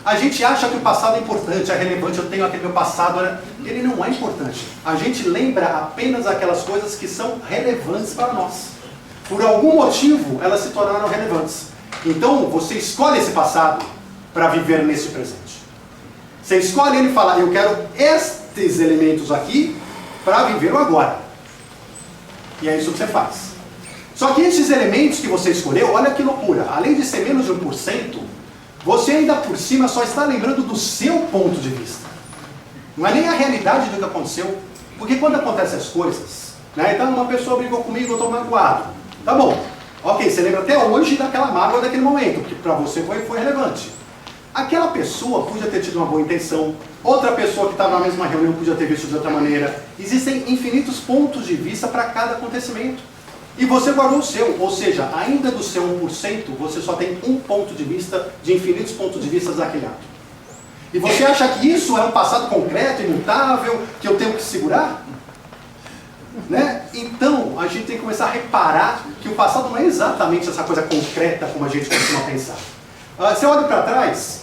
A: A gente acha que o passado é importante, é relevante, eu tenho aquele meu passado, ele não é importante. A gente lembra apenas aquelas coisas que são relevantes para nós. Por algum motivo, elas se tornaram relevantes. Então, você escolhe esse passado para viver nesse presente. Você escolhe ele e fala, eu quero estes elementos aqui para viver o agora. E é isso que você faz. Só que esses elementos que você escolheu, olha que loucura, além de ser menos de 1%, você ainda por cima só está lembrando do seu ponto de vista. Não é nem a realidade do que aconteceu. Porque quando acontecem as coisas, né, então uma pessoa brigou comigo, eu estou magoado. Tá bom. Ok, você lembra até hoje daquela mágoa daquele momento, porque para você foi relevante. Aquela pessoa podia ter tido uma boa intenção, outra pessoa que estava na mesma reunião podia ter visto de outra maneira. Existem infinitos pontos de vista para cada acontecimento. E você guardou o seu, ou seja, ainda do seu 1%, você só tem um ponto de vista de infinitos pontos de vista daquele ato. E você acha que isso é um passado concreto, imutável, que eu tenho que segurar? Né? Então, a gente tem que começar a reparar que o passado não é exatamente essa coisa concreta como a gente costuma pensar. Você olha para trás,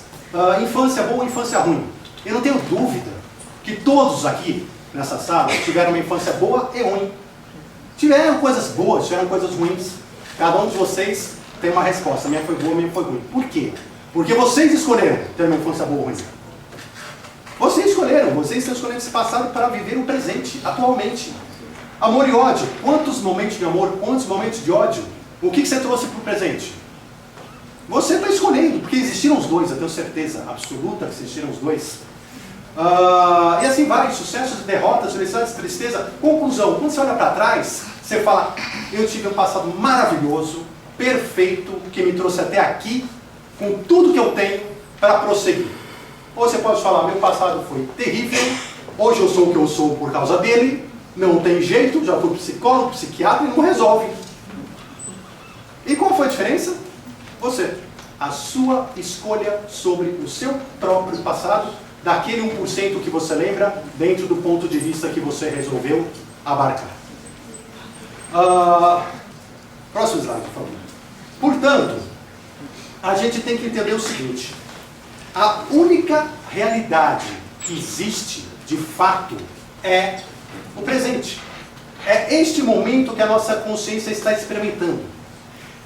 A: infância boa, infância ruim. Eu não tenho dúvida que todos aqui nessa sala tiveram uma infância boa e ruim. Tiveram coisas boas, tiveram coisas ruins. Cada um de vocês tem uma resposta. A minha foi boa, a minha foi ruim. Por quê? Porque vocês escolheram ter uma infância boa ou ruim. Vocês estão escolhendo esse passado para viver o presente, atualmente. Amor e ódio. Quantos momentos de amor, quantos momentos de ódio? O que você trouxe para o presente? Você está escolhendo, porque existiram os dois, eu tenho certeza absoluta que existiram os dois. E assim vai, sucessos, derrotas, felicidades, tristeza. Conclusão, quando você olha para trás, você fala, eu tive um passado maravilhoso, perfeito, que me trouxe até aqui, com tudo que eu tenho para prosseguir. Ou você pode falar, meu passado foi terrível, hoje eu sou o que eu sou por causa dele, não tem jeito, já fui psicólogo, psiquiatra e não resolve. E qual foi a diferença? Você. A sua escolha sobre o seu próprio passado, daquele 1% que você lembra, dentro do ponto de vista que você resolveu abarcar. Próximo slide, por favor. Portanto, a gente tem que entender o seguinte. A única realidade que existe, de fato, é o presente. É este momento que a nossa consciência está experimentando.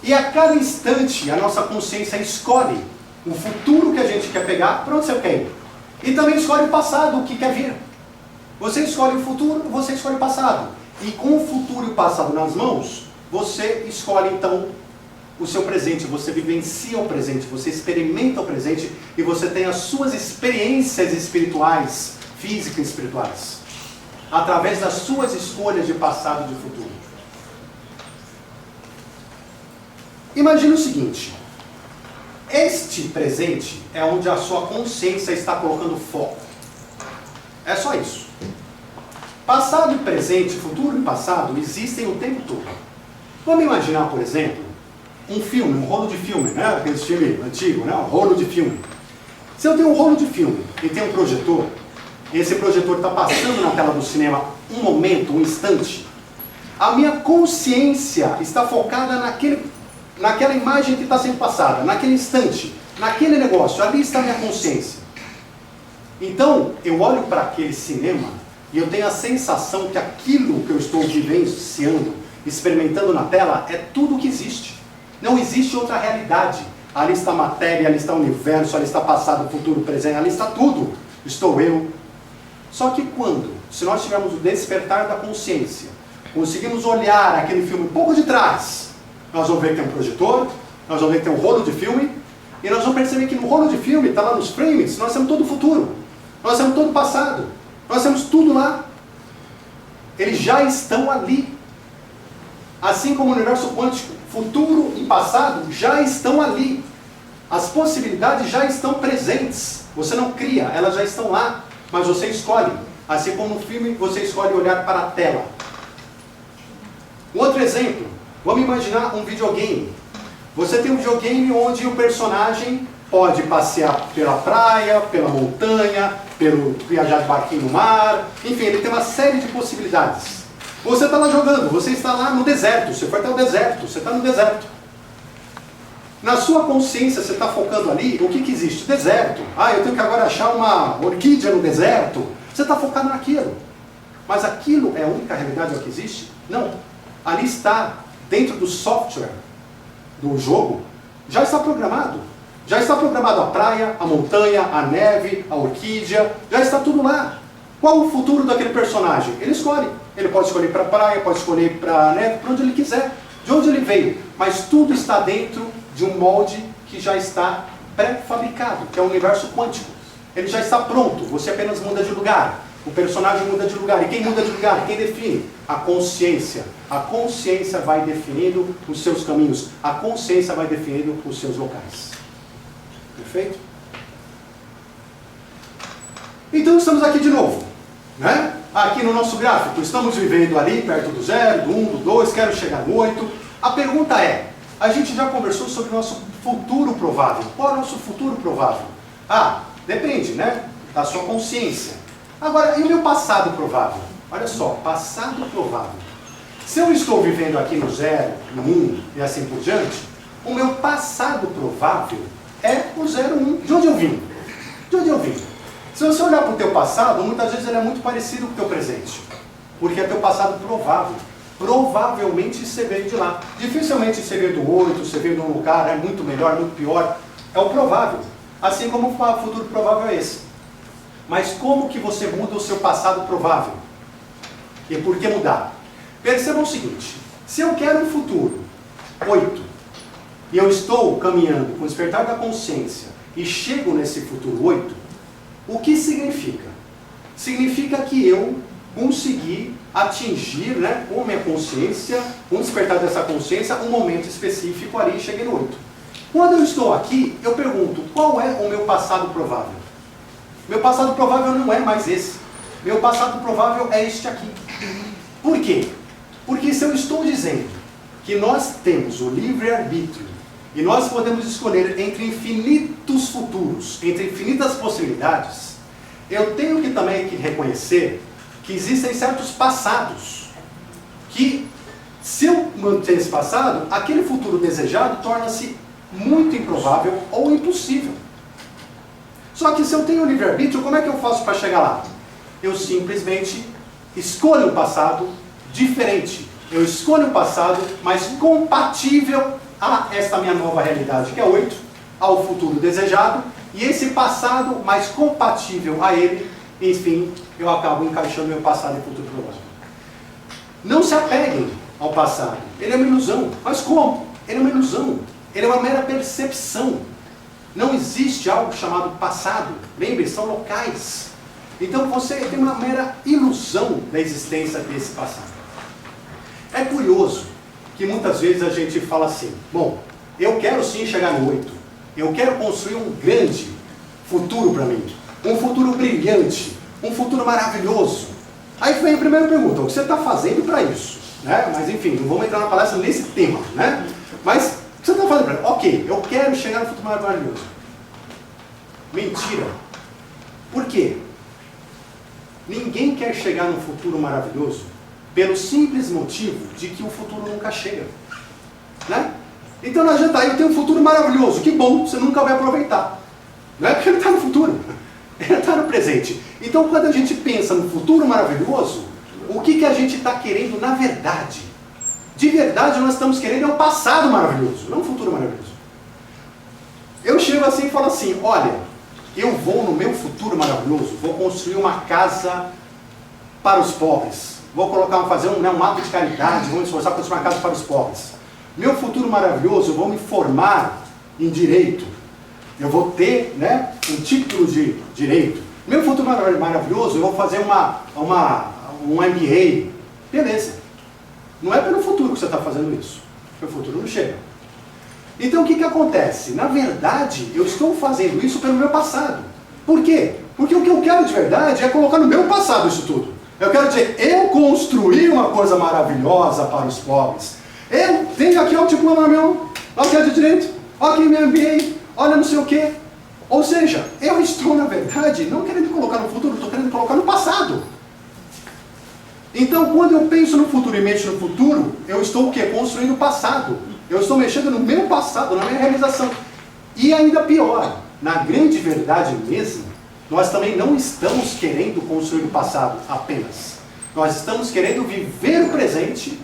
A: E a cada instante, a nossa consciência escolhe o futuro que a gente quer pegar, para onde você quer ir. E também escolhe o passado, o que quer vir. Você escolhe o futuro, você escolhe o passado. E com o futuro e o passado nas mãos, você escolhe então o seu presente, você vivencia o presente, você experimenta o presente e você tem as suas experiências espirituais, físicas e espirituais, através das suas escolhas de passado e de futuro. Imagine o seguinte, este presente é onde a sua consciência está colocando foco. É só isso. Passado e presente, futuro e passado existem o tempo todo. Vamos imaginar, por exemplo, um filme, um rolo de filme, né? Aquele filme antigo, né? Um rolo de filme. Se eu tenho um rolo de filme e tenho um projetor, e esse projetor está passando na tela do cinema um momento, um instante, a minha consciência está focada naquela imagem que está sendo passada, naquele instante, naquele negócio, ali está a minha consciência. Então, eu olho para aquele cinema e eu tenho a sensação que aquilo que eu estou vivenciando, experimentando na tela, é tudo o que existe. Não existe outra realidade. Ali está a matéria, ali está o universo, ali está passado, futuro, presente, ali está tudo. Estou eu. Só que quando, se nós tivermos o despertar da consciência, conseguimos olhar aquele filme um pouco de trás, nós vamos ver que tem um projetor, nós vamos ver que tem um rolo de filme, e nós vamos perceber que no rolo de filme, está lá nos frames, nós temos todo o futuro, nós temos todo o passado, nós temos tudo lá. Eles já estão ali. Assim como o universo quântico, futuro e passado já estão ali. As possibilidades já estão presentes. Você não cria, elas já estão lá, mas você escolhe. Assim como no filme, você escolhe olhar para a tela. Um outro exemplo, vamos imaginar um videogame. Você tem um videogame onde o personagem pode passear pela praia, pela montanha, pelo viajar de barquinho no mar, enfim, ele tem uma série de possibilidades. Você está lá jogando, você está lá no deserto, você foi até o deserto, você está no deserto. Na sua consciência, você está focando ali, o que existe? Deserto. Eu tenho que agora achar uma orquídea no deserto. Você está focado naquilo. Mas aquilo é a única realidade, é o que existe? Não. Ali está, dentro do software do jogo, já está programado. Já está programado a praia, a montanha, a neve, a orquídea, já está tudo lá. Qual o futuro daquele personagem? Ele escolhe. Ele pode escolher para a praia, pode escolher para a neve, para onde ele quiser, de onde ele veio. Mas tudo está dentro de um molde que já está pré-fabricado, que é o universo quântico. Ele já está pronto, você apenas muda de lugar. O personagem muda de lugar. E quem muda de lugar? Quem define? A consciência. A consciência vai definindo os seus caminhos. A consciência vai definindo os seus locais. Perfeito? Então estamos aqui de novo, né? Aqui no nosso gráfico, estamos vivendo ali perto do 0, do 1, do 2, quero chegar no 8. A pergunta é, a gente já conversou sobre o nosso futuro provável. Qual é o nosso futuro provável? Depende, né? Da sua consciência. Agora, e o meu passado provável? Olha só, passado provável. Se eu estou vivendo aqui no 0, no 1 e assim por diante, o meu passado provável é o 0, 1. De onde eu vim? De onde eu vim? Se você olhar para o teu passado, muitas vezes ele é muito parecido com o teu presente. Porque é teu passado provável. Provavelmente você veio de lá. Dificilmente você veio do 8, você veio de um lugar, é muito melhor, muito pior. É o provável. Assim como o futuro provável é esse. Mas como que você muda o seu passado provável? E por que mudar? Perceba o seguinte, se eu quero um futuro 8, e eu estou caminhando com o despertar da consciência, e chego nesse futuro 8, o que significa? Significa que eu consegui atingir, né, com a minha consciência, com o despertar dessa consciência, um momento específico ali e cheguei no 8. Quando eu estou aqui, eu pergunto, qual é o meu passado provável? Meu passado provável não é mais esse. Meu passado provável é este aqui. Por quê? Porque se eu estou dizendo que nós temos o livre-arbítrio e nós podemos escolher entre infinitos futuros, entre infinitas possibilidades, eu tenho que também reconhecer que existem certos passados que, se eu manter esse passado, aquele futuro desejado torna-se muito improvável ou impossível. Só que se eu tenho livre-arbítrio, como é que eu faço para chegar lá? Eu simplesmente escolho o passado, diferente. Eu escolho o passado, mas compatível a esta minha nova realidade, que é 8, ao futuro desejado, e esse passado mais compatível a ele, enfim, eu acabo encaixando meu passado e futuro provável. Não se apeguem ao passado. Ele é uma ilusão. Mas como? Ele é uma ilusão. Ele é uma mera percepção. Não existe algo chamado passado. Lembre, são locais. Então você tem uma mera ilusão da existência desse passado. É curioso que muitas vezes a gente fala assim, bom, eu quero sim chegar no 8. Eu quero construir um grande futuro para mim. Um futuro brilhante. Um futuro maravilhoso. Aí vem a primeira pergunta, o que você está fazendo para isso? Né? Mas enfim, não vamos entrar na palestra nesse tema. Né? Mas o que você está fazendo para isso? Ok, eu quero chegar no futuro maravilhoso. Mentira. Por quê? Ninguém quer chegar num futuro maravilhoso pelo simples motivo de que o futuro nunca chega. Né? Então não adianta, eu tenho um futuro maravilhoso, que bom, você nunca vai aproveitar. Não é porque ele está no futuro, ele está no presente. Então quando a gente pensa no futuro maravilhoso, o que a gente está querendo na verdade? De verdade nós estamos querendo é um passado maravilhoso, não um futuro maravilhoso. Eu chego assim e falo assim, olha, eu vou no meu futuro maravilhoso, vou construir uma casa para os pobres. Vou fazer um ato de caridade, vou me esforçar para construir uma casa para os pobres. Meu futuro maravilhoso, eu vou me formar em direito. Eu vou ter, né, um título de direito. Meu futuro maravilhoso, eu vou fazer um MBA. Beleza. Não é pelo futuro que você está fazendo isso. Porque o futuro não chega. Então o que acontece? Na verdade, eu estou fazendo isso pelo meu passado. Por quê? Porque o que eu quero de verdade é colocar no meu passado isso tudo. Eu quero dizer, eu construí uma coisa maravilhosa para os pobres. Eu tenho aqui o diploma na minha mão, aqui é de direito, aqui meu MBA, olha não sei o quê. Ou seja, eu estou, na verdade, não querendo colocar no futuro, estou querendo colocar no passado. Então, quando eu penso no futuro e mexo no futuro, eu estou o quê? Construindo o passado. Eu estou mexendo no meu passado, na minha realização. E ainda pior, na grande verdade mesmo, nós também não estamos querendo construir o passado apenas. Nós estamos querendo viver o presente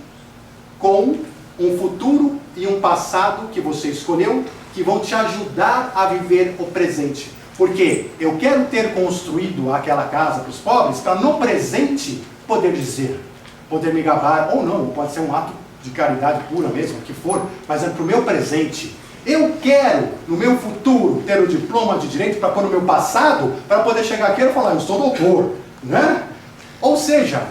A: com um futuro e um passado que você escolheu, que vão te ajudar a viver o presente. Porque eu quero ter construído aquela casa para os pobres, para no presente poder dizer, poder me gabar, ou não, pode ser um ato de caridade pura mesmo, o que for, mas é para o meu presente. Eu quero, no meu futuro, ter o diploma de direito para pôr no meu passado, para poder chegar aqui e falar, eu sou doutor. Né? Ou seja,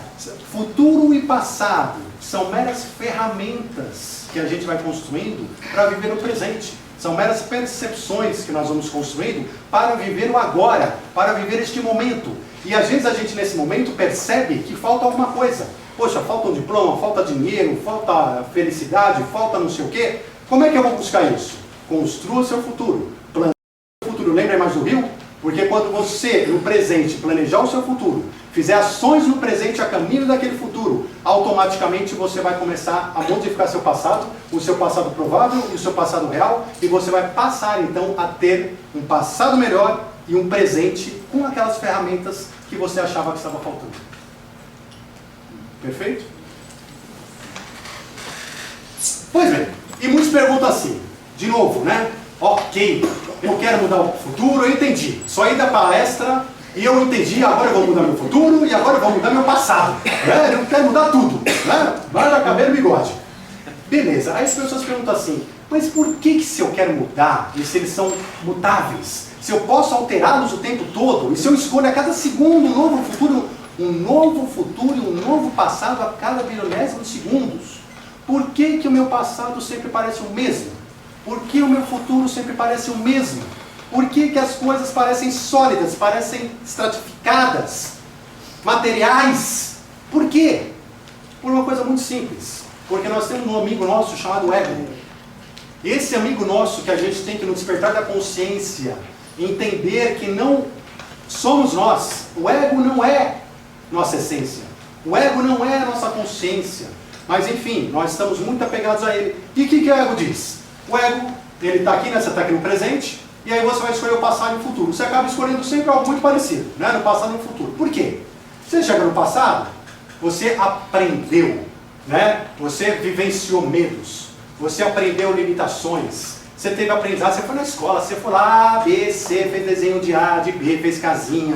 A: futuro e passado são meras ferramentas que a gente vai construindo para viver o presente. São meras percepções que nós vamos construindo para viver o agora, para viver este momento. E às vezes a gente nesse momento percebe que falta alguma coisa. Poxa, falta um diploma, falta dinheiro, falta felicidade, falta não sei o quê. Como é que eu vou buscar isso? Construa seu futuro. Planeje o seu futuro. Lembra mais do rio? Porque quando você, no presente, planejar o seu futuro, fizer ações no presente a caminho daquele futuro, automaticamente você vai começar a modificar seu passado, o seu passado provável e o seu passado real, e você vai passar então a ter um passado melhor e um presente com aquelas ferramentas que você achava que estava faltando. Perfeito? Pois bem, e muitos perguntam assim, de novo, né? Ok, eu quero mudar o futuro, eu entendi. Só aí da palestra e eu entendi, agora eu vou mudar meu futuro e agora eu vou mudar meu passado. Né? Eu quero mudar tudo. Né? Barba, cabelo e bigode. Beleza, aí as pessoas perguntam assim, mas por que se eu quero mudar e se eles são mutáveis? Se eu posso alterá-los o tempo todo e se eu escolho a cada segundo um novo futuro e um novo passado a cada milionésimo de segundos, por que o meu passado sempre parece o mesmo? Por que o meu futuro sempre parece o mesmo? Por que as coisas parecem sólidas, parecem estratificadas, materiais? Por quê? Por uma coisa muito simples. Porque nós temos um amigo nosso chamado ego. Esse amigo nosso que a gente tem que nos despertar da consciência, entender que não somos nós. O ego não é nossa essência. O ego não é a nossa consciência. Mas enfim, nós estamos muito apegados a ele. E o que o ego diz? O ego, ele está aqui, né? Você está aqui no presente, e aí você vai escolher o passado e o futuro. Você acaba escolhendo sempre algo muito parecido, né? No passado e no futuro. Por quê? Você chega no passado, você aprendeu. né? Você vivenciou medos, você aprendeu limitações, você teve aprendizado, você foi na escola, você foi lá, A, B, C, fez desenho de A, de B, fez casinha.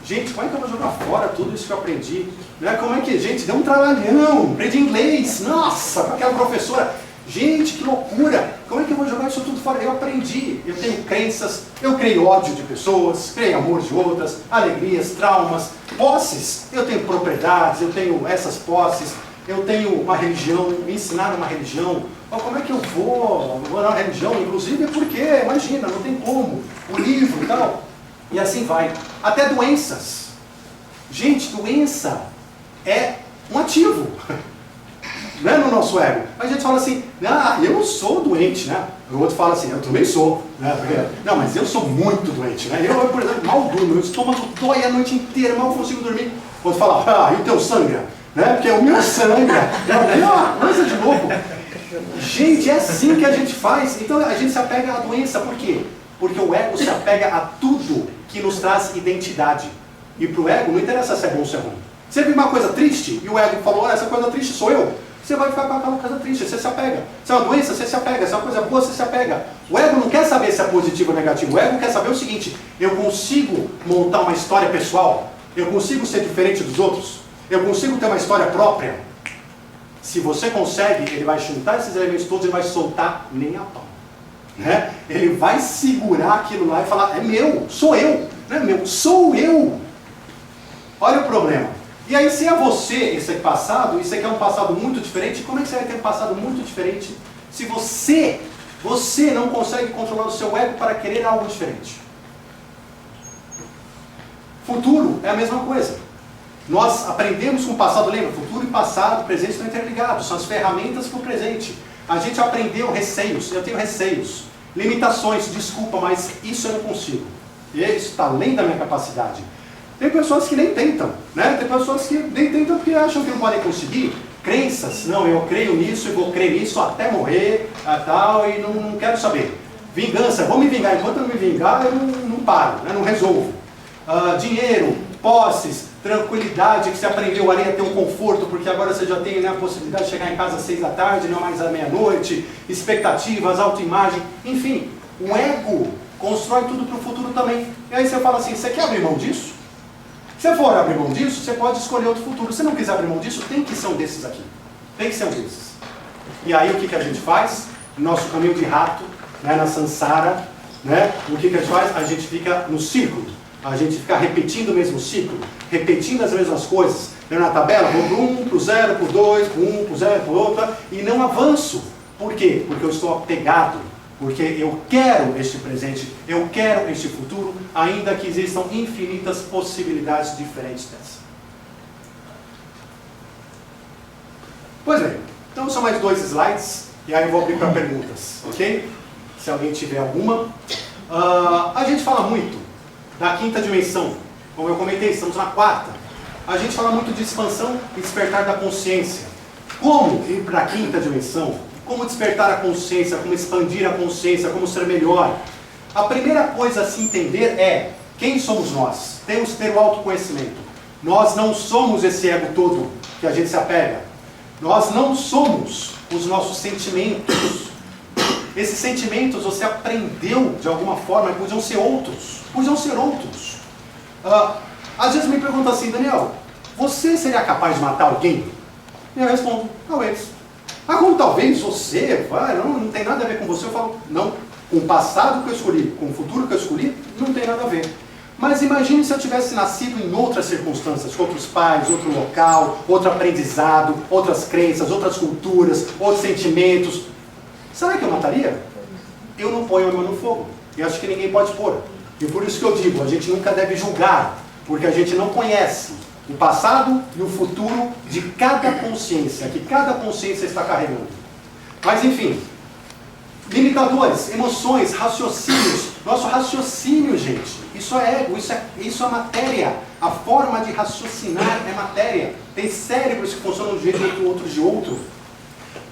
A: Gente, como é que eu vou jogar fora tudo isso que eu aprendi? Né? Como é que, gente, deu um trabalhão, aprendi inglês, nossa, com aquela professora. Gente, que loucura! Como é que eu vou jogar isso tudo fora? Eu aprendi, eu tenho crenças, eu creio ódio de pessoas, creio amor de outras, alegrias, traumas, posses. Eu tenho propriedades, eu tenho essas posses, eu tenho uma religião, me ensinaram uma religião. Como é que eu vou na religião? Inclusive porque, imagina, não tem como, o livro e tal. E assim vai. Até doenças. Gente, doença é um ativo. Não é no nosso ego. Mas a gente fala assim, eu sou doente, né? O outro fala assim, eu também sou. Né? Porque, não, mas eu sou muito doente, né? Eu, por exemplo, mal durmo, meu estômago dói a noite inteira, mal consigo dormir. O outro fala, e o teu sangra? Né? Porque o meu sangra. É uma coisa de louco. Gente, é assim que a gente faz. Então a gente se apega à doença. Por quê? Porque o ego se apega a tudo que nos traz identidade. E para o ego não interessa se é bom ou se é ruim. Você viu uma coisa triste e o ego falou, essa coisa triste sou eu. Você vai ficar com aquela coisa triste, você se apega. Se é uma doença, você se apega. Se é uma coisa boa, você se apega. O ego não quer saber se é positivo ou negativo. O ego quer saber o seguinte, eu consigo montar uma história pessoal? Eu consigo ser diferente dos outros? Eu consigo ter uma história própria? Se você consegue, ele vai juntar esses elementos todos e vai soltar nem a pau. Né? Ele vai segurar aquilo lá e falar, é meu, sou eu. Não é meu, sou eu. Olha o problema. E aí, se é você, esse aqui passado, isso aqui é um passado muito diferente, como é que você vai ter um passado muito diferente se você não consegue controlar o seu ego para querer algo diferente? Futuro é a mesma coisa. Nós aprendemos com o passado, lembra? Futuro e passado, presente estão interligados, são as ferramentas para o presente. A gente aprendeu receios, eu tenho receios, limitações, desculpa, mas isso eu não consigo. E isso está além da minha capacidade. Tem pessoas que nem tentam, né? Tem pessoas que nem tentam porque acham que não podem conseguir. Crenças, não, eu creio nisso e vou crer nisso até morrer, tal, e não quero saber. Vingança, vou me vingar, enquanto eu não me vingar, eu não paro, né? Não resolvo. Dinheiro, posses, tranquilidade, que você aprendeu ali a ter um conforto, porque agora você já tem, né, a possibilidade de chegar em casa às 6 da tarde, não mais à meia-noite, expectativas, autoimagem, enfim, o ego constrói tudo para o futuro também. E aí você fala assim, você quer abrir mão disso? Se você for abrir mão disso, você pode escolher outro futuro. Se não quiser abrir mão disso, tem que ser um desses aqui. Tem que ser um desses. E aí o que a gente faz? Nosso caminho de rato, né, na Sansara, né, o que a gente faz? A gente fica no círculo. A gente fica repetindo o mesmo ciclo, repetindo as mesmas coisas. Eu na tabela, vou para 1, para o 0, para o 2, para o 1, para o 0, para o outro, e não avanço. Por quê? Porque eu estou apegado. Porque eu quero este presente, eu quero este futuro, ainda que existam infinitas possibilidades diferentes dessa. Pois bem, então são mais 2 slides, e aí eu vou abrir para perguntas, ok? Se alguém tiver alguma. A gente fala muito da 5ª dimensão, como eu comentei, estamos na 4ª. A gente fala muito de expansão e despertar da consciência. Como ir para a 5ª dimensão? Como despertar a consciência, como expandir a consciência, como ser melhor. A primeira coisa a se entender é quem somos nós. Temos que ter o autoconhecimento. Nós não somos esse ego todo que a gente se apega. Nós não somos os nossos sentimentos. Esses sentimentos você aprendeu de alguma forma, e podiam ser outros. Podiam ser outros. Às vezes me perguntam assim, Daniel, você seria capaz de matar alguém? E eu respondo, talvez. Como talvez você, não tem nada a ver com você, eu falo, não, com o passado que eu escolhi, com o futuro que eu escolhi, não tem nada a ver. Mas imagine se eu tivesse nascido em outras circunstâncias, com outros pais, outro local, outro aprendizado, outras crenças, outras culturas, outros sentimentos. Será que eu mataria? Eu não ponho a mão no fogo. E acho que ninguém pode pôr. E por isso que eu digo, a gente nunca deve julgar, porque a gente não conhece o passado e o futuro de cada consciência, que cada consciência está carregando. Mas enfim, limitadores, emoções, raciocínios. Nosso raciocínio, gente, isso é ego, isso é matéria. A forma de raciocinar é matéria. Tem cérebros que funcionam de um jeito, outros de outro.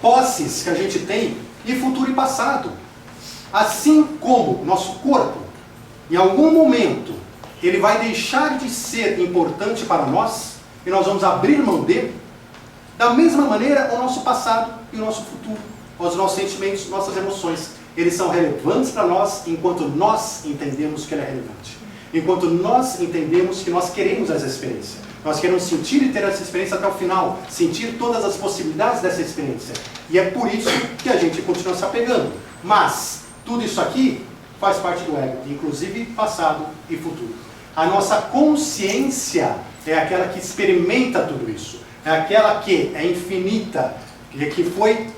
A: Posses que a gente tem, e futuro e passado. Assim como nosso corpo, em algum momento, ele vai deixar de ser importante para nós, e nós vamos abrir mão dele. Da mesma maneira, o nosso passado e o nosso futuro, os nossos sentimentos, nossas emoções, eles são relevantes para nós enquanto nós entendemos que ele é relevante. Enquanto nós entendemos que nós queremos essa experiência. Nós queremos sentir e ter essa experiência até o final. Sentir todas as possibilidades dessa experiência. E é por isso que a gente continua se apegando. Mas, tudo isso aqui faz parte do ego, inclusive passado e futuro. A nossa consciência é aquela que experimenta tudo isso. É aquela que é infinita, que foi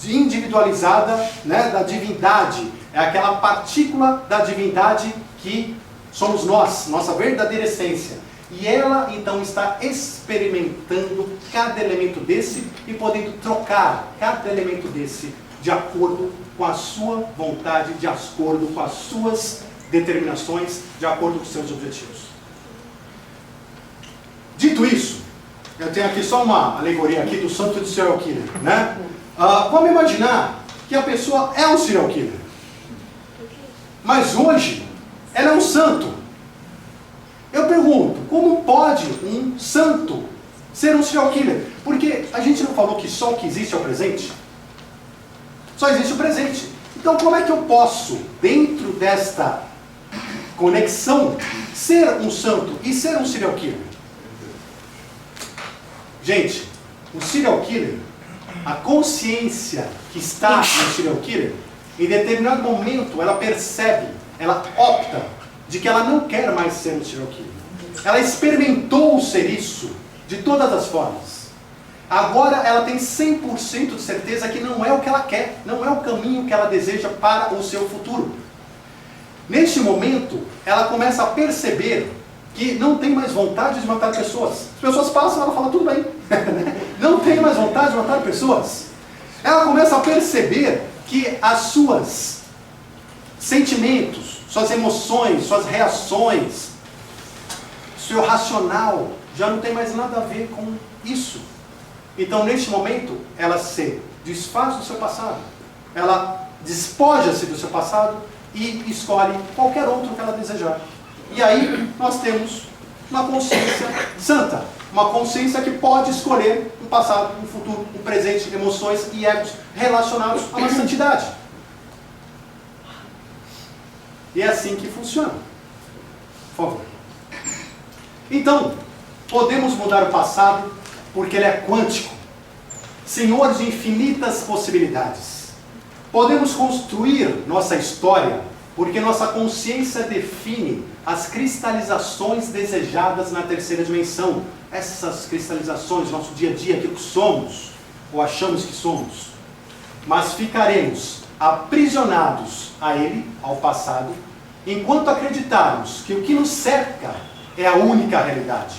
A: individualizada, né, da divindade. É aquela partícula da divindade que somos nós, nossa verdadeira essência. E ela, então, está experimentando cada elemento desse e podendo trocar cada elemento desse de acordo com a sua vontade, de acordo com as suas determinações, de acordo com os seus objetivos. Dito isso, eu tenho aqui só uma alegoria aqui do santo de serial killer, né? Vamos imaginar que a pessoa é um serial killer. Mas hoje, ela é um santo. Eu pergunto, como pode um santo ser um serial killer? Porque a gente não falou que só o que existe é o presente? Só existe o presente. Então como é que eu posso, dentro desta conexão, ser um santo e ser um serial killer? Gente, o serial killer, a consciência que está no serial killer, em determinado momento ela percebe, ela opta de que ela não quer mais ser um serial killer. Ela experimentou ser isso de todas as formas. Agora ela tem 100% de certeza que não é o que ela quer, não é o caminho que ela deseja para o seu futuro. Neste momento, ela começa a perceber que não tem mais vontade de matar pessoas. As pessoas passam, ela fala, tudo bem. Não tem mais vontade de matar pessoas. Ela começa a perceber que as suas sentimentos, suas emoções, suas reações, seu racional já não tem mais nada a ver com isso. Então, neste momento, ela se desfaz do seu passado. Ela despoja-se do seu passado e escolhe qualquer outro que ela desejar. E aí, nós temos uma consciência santa. Uma consciência que pode escolher um passado, um futuro, um presente, emoções e egos relacionados a uma santidade. E é assim que funciona. Por favor. Então, podemos mudar o passado porque ele é quântico, senhor de infinitas possibilidades. Podemos construir nossa história porque nossa consciência define as cristalizações desejadas na terceira dimensão. Essas cristalizações, nosso dia a dia, aquilo que somos, ou achamos que somos. Mas ficaremos aprisionados a ele, ao passado, enquanto acreditarmos que o que nos cerca é a única realidade.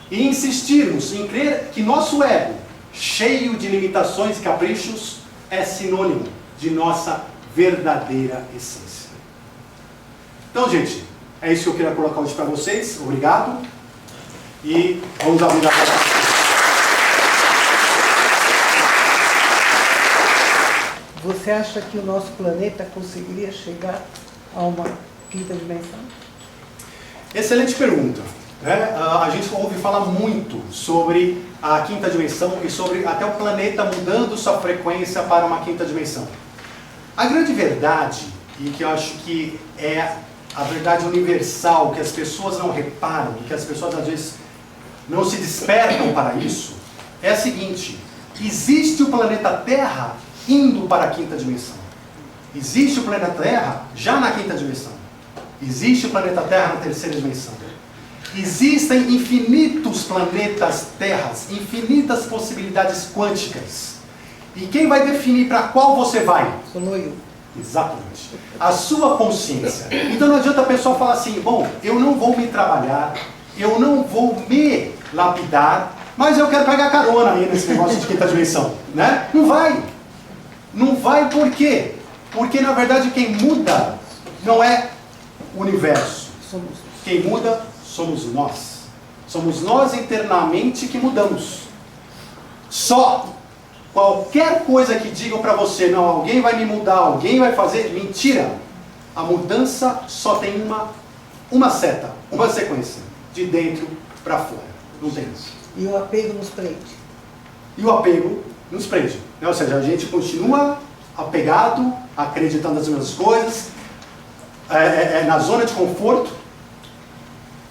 A: E insistirmos em crer que nosso ego, cheio de limitações e caprichos, é sinônimo de nossa verdadeira essência. Então, gente, é isso que eu queria colocar hoje para vocês. Obrigado. E vamos abrir a palavra.
B: Você acha que o nosso planeta conseguiria chegar a uma quinta dimensão?
A: Excelente pergunta. A gente ouve falar muito sobre a quinta dimensão e sobre até o planeta mudando sua frequência para uma quinta dimensão. A grande verdade, e que eu acho que é a verdade universal, que as pessoas não reparam, que as pessoas às vezes não se despertam para isso, é a seguinte: existe o planeta Terra indo para a quinta dimensão. Existe o planeta Terra já na quinta dimensão. Existe o planeta Terra na terceira dimensão. Existem infinitos planetas Terras, infinitas possibilidades quânticas. E quem vai definir para qual você vai?
B: Sou eu.
A: Exatamente. A sua consciência. Então não adianta a pessoa falar assim, bom, eu não vou me trabalhar, eu não vou me lapidar, mas eu quero pegar carona aí nesse negócio de quinta dimensão. Né? Não vai. Não vai por quê? Porque na verdade quem muda não é o universo. Quem muda somos nós. Somos nós internamente que mudamos. Só qualquer coisa que digam para você, não, alguém vai me mudar, alguém vai fazer, mentira. A mudança só tem uma seta, uma sequência, de dentro para fora. Não tem isso.
B: E o apego nos prende.
A: E o apego nos prende. Né? Ou seja, a gente continua apegado, acreditando nas mesmas coisas, na zona de conforto.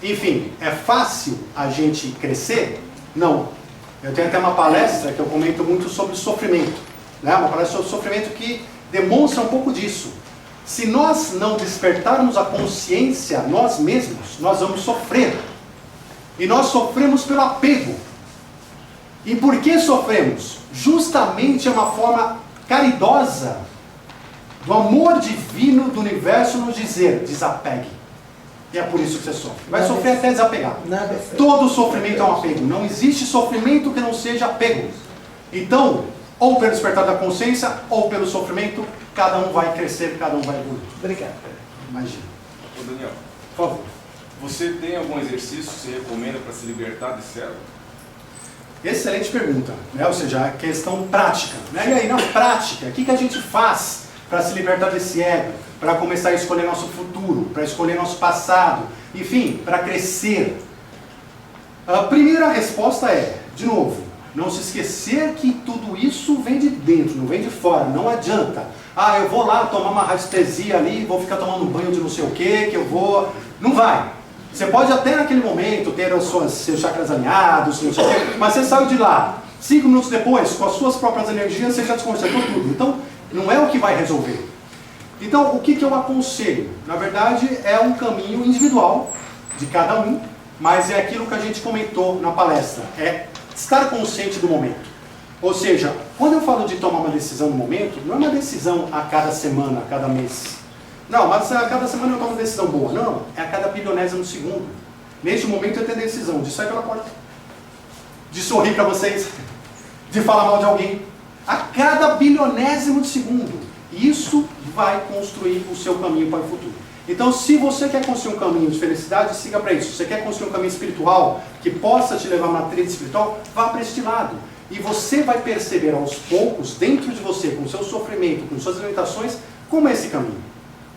A: Enfim, é fácil a gente crescer? Não. Eu tenho até uma palestra que eu comento muito sobre sofrimento. Né? Uma palestra sobre sofrimento que demonstra um pouco disso. Se nós não despertarmos a consciência nós mesmos, nós vamos sofrer. E nós sofremos pelo apego. E por que sofremos? Justamente é uma forma caridosa do amor divino do universo nos dizer, desapegue. E é por isso que você sofre. Vai sofrer até desapegado. Todo sofrimento é um apego. Não existe sofrimento que não seja apego. Então, ou pelo despertar da consciência, ou pelo sofrimento, cada um vai crescer, cada um vai evoluir.
B: Obrigado.
A: Imagina.
C: Ô Daniel,
A: Por favor.
C: você tem algum exercício que você recomenda para se libertar desse ego?
A: Excelente pergunta. Né? Ou seja, a questão prática. Né? E aí, na prática, o que a gente faz para se libertar desse ego? Para começar a escolher nosso futuro, para escolher nosso passado, enfim, para crescer. A primeira resposta é, de novo, não se esquecer que tudo isso vem de dentro, não vem de fora, não adianta. Ah, eu vou lá tomar uma radiestesia ali, vou ficar tomando um banho de não sei o que eu vou... Não vai. Você pode até naquele momento ter seus chakras alinhados, não sei o quê, mas você saiu de lá. 5 minutos depois, com as suas próprias energias, você já desconcertou tudo. Então, não é o que vai resolver. Então, o que eu aconselho? Na verdade, é um caminho individual de cada um, mas é aquilo que a gente comentou na palestra. É estar consciente do momento. Ou seja, quando eu falo de tomar uma decisão no momento, não é uma decisão a cada semana, a cada mês. Não, mas a cada semana eu tomo uma decisão boa. Não, é a cada bilionésimo segundo. Neste momento eu tenho a decisão de sair pela porta, de sorrir para vocês, de falar mal de alguém. A cada bilionésimo de segundo. Isso vai construir o seu caminho para o futuro. Então, se você quer construir um caminho de felicidade, siga para isso. Se você quer construir um caminho espiritual que possa te levar a uma trilha espiritual, vá para este lado. E você vai perceber aos poucos, dentro de você, com o seu sofrimento, com suas limitações, como é esse caminho.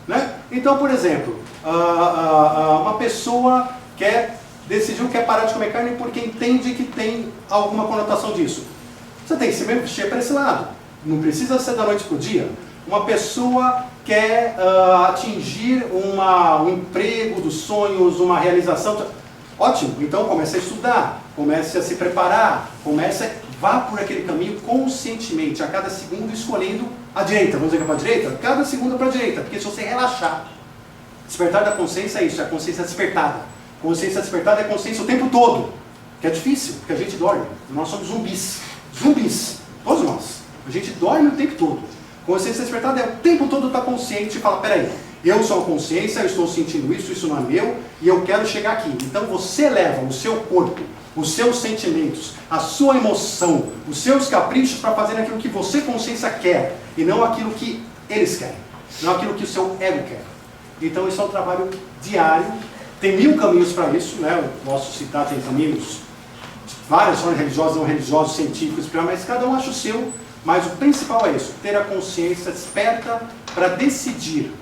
A: Né? Então, por exemplo, uma pessoa decidiu que quer parar de comer carne porque entende que tem alguma conotação disso. Você tem que se mexer para esse lado. Não precisa ser da noite para o dia. Uma pessoa quer atingir um emprego dos sonhos, uma realização. Ótimo, então comece a estudar, comece a se preparar, vá por aquele caminho conscientemente, a cada segundo escolhendo a direita. Vamos dizer que é para a direita? Cada segundo para a direita, porque se você relaxar, despertar da consciência é isso, é a consciência despertada. Consciência despertada é consciência o tempo todo, que é difícil, porque a gente dorme. Nós somos zumbis. Zumbis, todos nós. A gente dorme o tempo todo. Consciência despertada é o tempo todo estar consciente e falar, peraí, eu sou a consciência, eu estou sentindo isso não é meu, e eu quero chegar aqui. Então você leva o seu corpo, os seus sentimentos, a sua emoção, os seus caprichos para fazer aquilo que você, consciência, quer, e não aquilo que eles querem, não aquilo que o seu ego quer. Então isso é um trabalho diário, tem 1000 caminhos para isso, né? Eu posso citar, tem caminhos, várias formas religiosas, não religiosos, científicos, mas cada um acha o seu. Mas o principal é isso, ter a consciência desperta para decidir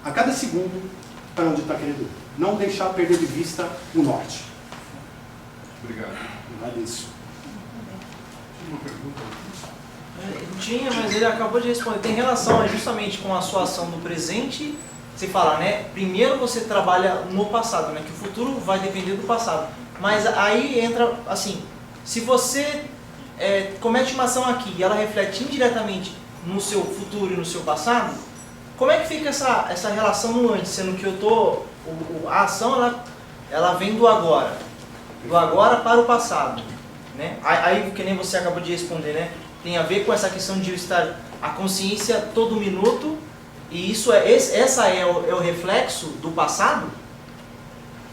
A: a cada segundo para onde está querendo ir. Não deixar perder de vista o norte.
C: Obrigado.
A: Agradeço.
C: Uma pergunta?
D: Tinha, mas ele acabou de responder. Tem relação justamente com a sua ação no presente. Você fala, né? Primeiro você trabalha no passado, né? Que o futuro vai depender do passado. Mas aí entra, assim, se você comete uma ação aqui e ela reflete indiretamente no seu futuro e no seu passado, como é que fica essa relação no antes, sendo que a ação ela vem do agora para o passado, né? Aí, que nem você acabou de responder, né? Tem a ver com essa questão de estar a consciência todo minuto, e essa é o reflexo do passado?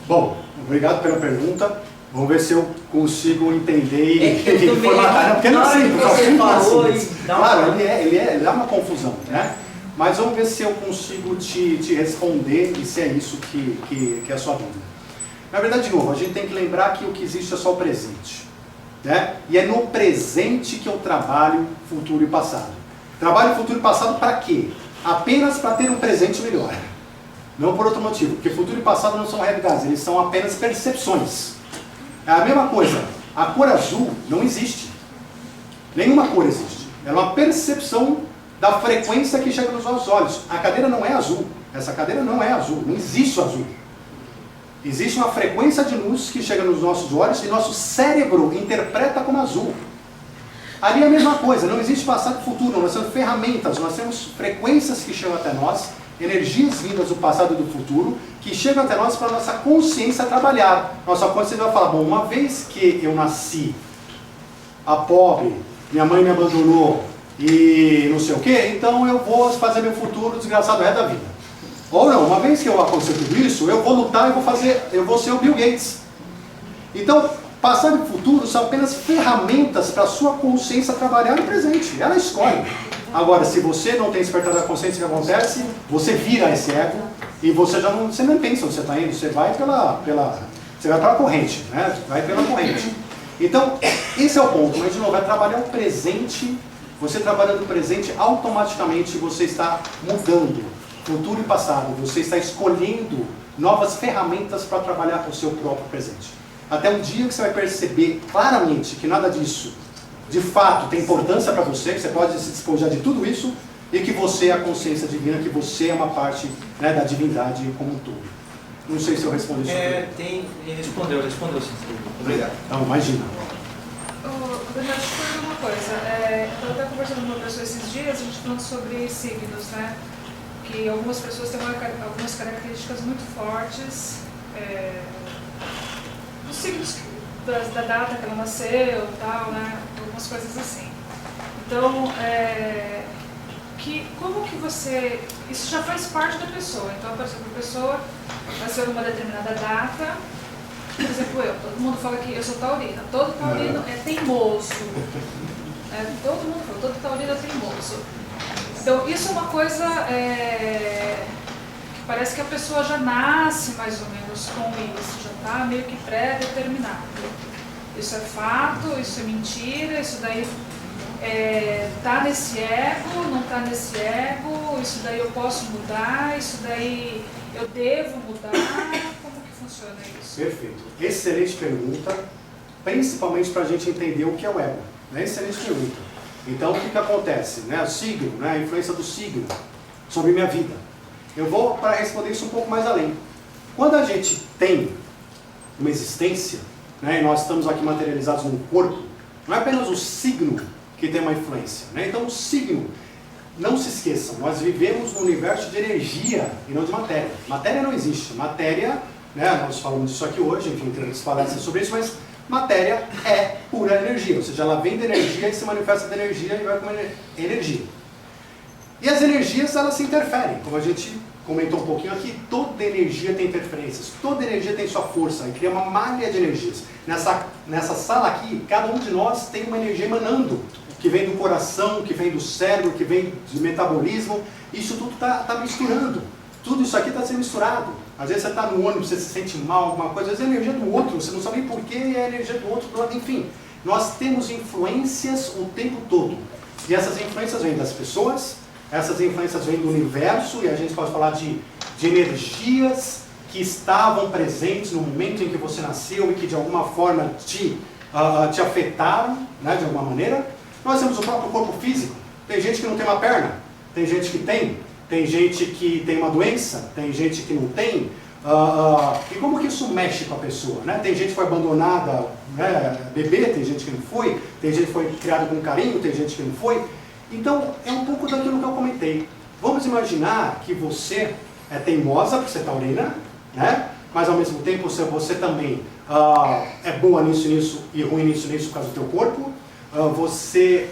A: Bom, obrigado pela pergunta. Vamos ver se eu consigo entender e formatar. Porque não é simples, claro, ele é uma confusão, né? Mas vamos ver se eu consigo te responder e se é isso que é a sua dúvida. Na verdade, de novo, a gente tem que lembrar que o que existe é só o presente. Né? E é no presente que eu trabalho futuro e passado. Trabalho futuro e passado para quê? Apenas para ter um presente melhor. Não por outro motivo, porque futuro e passado não são realidades, eles são apenas percepções. É a mesma coisa, a cor azul não existe. Nenhuma cor existe. É uma percepção da frequência que chega nos nossos olhos. A cadeira não é azul. Essa cadeira não é azul. Não existe o azul. Existe uma frequência de luz que chega nos nossos olhos e nosso cérebro interpreta como azul. Ali é a mesma coisa. Não existe passado e futuro. Nós temos ferramentas. Nós temos frequências que chegam até nós, energias vindas do passado e do futuro, que chegam até nós para a nossa consciência trabalhar. Nossa consciência vai falar, bom, uma vez que eu nasci a pobre, minha mãe me abandonou e não sei o que, então eu vou fazer meu futuro desgraçado é da vida. Ou não, uma vez que eu acontecer tudo isso, eu vou lutar e eu vou ser o Bill Gates. Então, passado e futuro são apenas ferramentas para a sua consciência trabalhar no presente. Ela escolhe. Agora, se você não tem despertar da consciência, o que acontece? Você vira esse ego e você já não, você nem pensa onde você está indo, você vai pela corrente, né? Vai pela corrente. Então, esse é o ponto, mas de novo, é trabalhar o presente. Você trabalhando o presente, automaticamente você está mudando futuro e passado, você está escolhendo novas ferramentas para trabalhar o seu próprio presente. Até um dia que você vai perceber claramente que nada disso, de fato, tem importância para você, que você pode se despojar de tudo isso, e que você é a consciência divina, que você é uma parte, né, da divindade como um todo. Não sei se eu respondi isso.
D: Ele respondeu sim. Obrigado.
A: Não, imagina.
E: Daniel, deixa eu te perguntar uma coisa. Eu estava até conversando com uma pessoa esses dias, a gente falando sobre signos, né? Que algumas pessoas têm algumas características muito fortes dos signos da data que ela nasceu e tal, né? Algumas coisas assim. Então, como que você... Isso já faz parte da pessoa. Então, por exemplo, a pessoa nasceu numa determinada data. Por exemplo, todo mundo fala que eu sou taurina. Todo taurino é teimoso. Todo mundo fala, todo taurino é teimoso. Então, isso é uma coisa que parece que a pessoa já nasce mais ou menos com isso, já está meio que pré-determinado. Isso é fato, isso é mentira, isso daí está nesse ego, não está nesse ego, isso daí eu posso mudar, isso daí eu devo mudar. Como que funciona isso?
A: Perfeito. Excelente pergunta, principalmente para a gente entender o que é o ego. Excelente pergunta. Então, o que acontece? Né? O signo, né? A influência do signo sobre minha vida. Eu vou para responder isso um pouco mais além. Quando a gente tem uma existência, né, e nós estamos aqui materializados num corpo, não é apenas o signo que tem uma influência. Né? Então, o signo, não se esqueçam, nós vivemos num universo de energia e não de matéria. Matéria não existe. Matéria, né, nós falamos disso aqui hoje, enfim, temos palestras sobre isso, mas matéria é pura energia, ou seja, ela vem da energia e se manifesta da energia e vai como energia. E as energias, elas se interferem, como a gente comentou um pouquinho aqui, toda energia tem interferências, toda energia tem sua força, e cria uma malha de energias. Nessa sala aqui, cada um de nós tem uma energia emanando, que vem do coração, que vem do cérebro, que vem de metabolismo, isso tudo está misturando. Tudo isso aqui está sendo misturado. Às vezes você está no ônibus, você se sente mal, alguma coisa, às vezes é a energia do outro, você não sabe nem porquê, é a energia do outro, enfim. Nós temos influências o tempo todo. E essas influências vêm das pessoas, essas influências vêm do universo, e a gente pode falar de energias que estavam presentes no momento em que você nasceu e que de alguma forma te afetaram, né, de alguma maneira. Nós temos o próprio corpo físico. Tem gente que não tem uma perna, tem gente que tem gente que tem uma doença, tem gente que não tem. E como que isso mexe com a pessoa? Né? Tem gente que foi abandonada, né, bebê, tem gente que não foi, tem gente que foi criada com carinho, tem gente que não foi. Então, é um pouco daquilo que eu comentei. Vamos imaginar que você é teimosa, porque você é taurina, né? Mas ao mesmo tempo você também é boa nisso e ruim nisso por causa do teu corpo. Você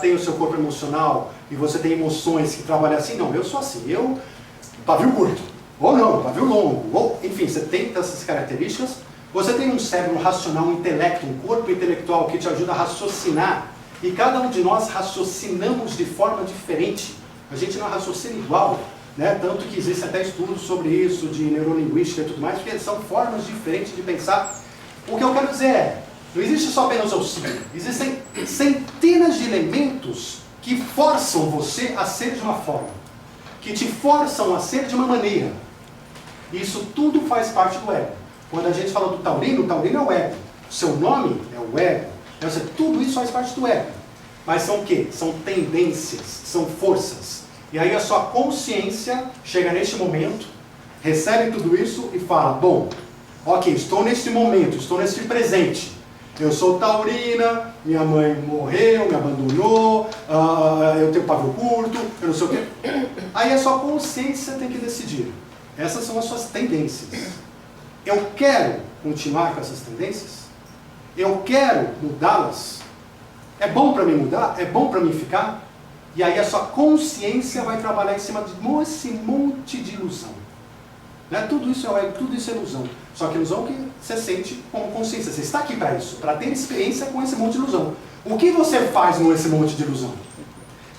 A: tem o seu corpo emocional e você tem emoções que trabalham assim. Não, eu sou assim, eu pavio curto, ou não, pavio longo, ou enfim, você tem essas características. Você tem um cérebro racional, um intelecto, um corpo intelectual que te ajuda a raciocinar. E cada um de nós raciocinamos de forma diferente. A gente não raciocina igual, né? Tanto que existe até estudos sobre isso, de neurolinguística e tudo mais, porque são formas diferentes de pensar. O que eu quero dizer é, não existe só apenas o signo. Existem centenas de elementos que forçam você a ser de uma forma, que te forçam a ser de uma maneira. Isso tudo faz parte do ego. Quando a gente fala do taurino, o taurino é o ego. O seu nome é o ego. Tudo isso faz parte do ego. Mas são o quê? São tendências, são forças. E aí a sua consciência chega neste momento, recebe tudo isso e fala, bom, ok, estou neste momento, estou neste presente. Eu sou taurina, minha mãe morreu, me abandonou, eu tenho pavio curto, eu não sei o quê. Aí a sua consciência tem que decidir. Essas são as suas tendências. Eu quero continuar com essas tendências? Eu quero mudá-las? É bom para mim mudar? É bom para mim ficar? E aí a sua consciência vai trabalhar em cima de esse monte de ilusão. Né? Tudo isso é ilusão. Só que ilusão que você sente como consciência. Você está aqui para isso, para ter experiência com esse monte de ilusão. O que você faz com esse monte de ilusão?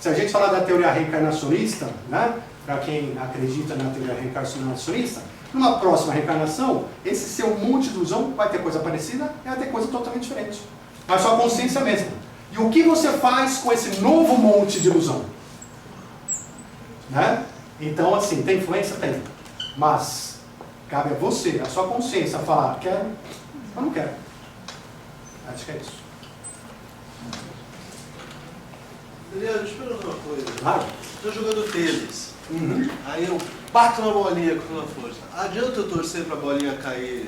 A: Se a gente falar da teoria reencarnacionista, né? Para quem acredita na teoria reencarnacionista, numa próxima reencarnação, esse seu monte de ilusão vai ter coisa parecida e vai ter coisa totalmente diferente. Mas sua consciência é a mesma. E o que você faz com esse novo monte de ilusão? Né? Então, assim, tem influência? Tem. Mas cabe a você, a sua consciência, falar, quero ou não quero. Acho que é isso.
F: Daniel, deixa eu perguntar uma coisa.
A: Claro.
F: Estou jogando tênis.
A: Uhum.
F: Aí eu bato na bolinha com toda a força. Adianta eu torcer para a bolinha cair?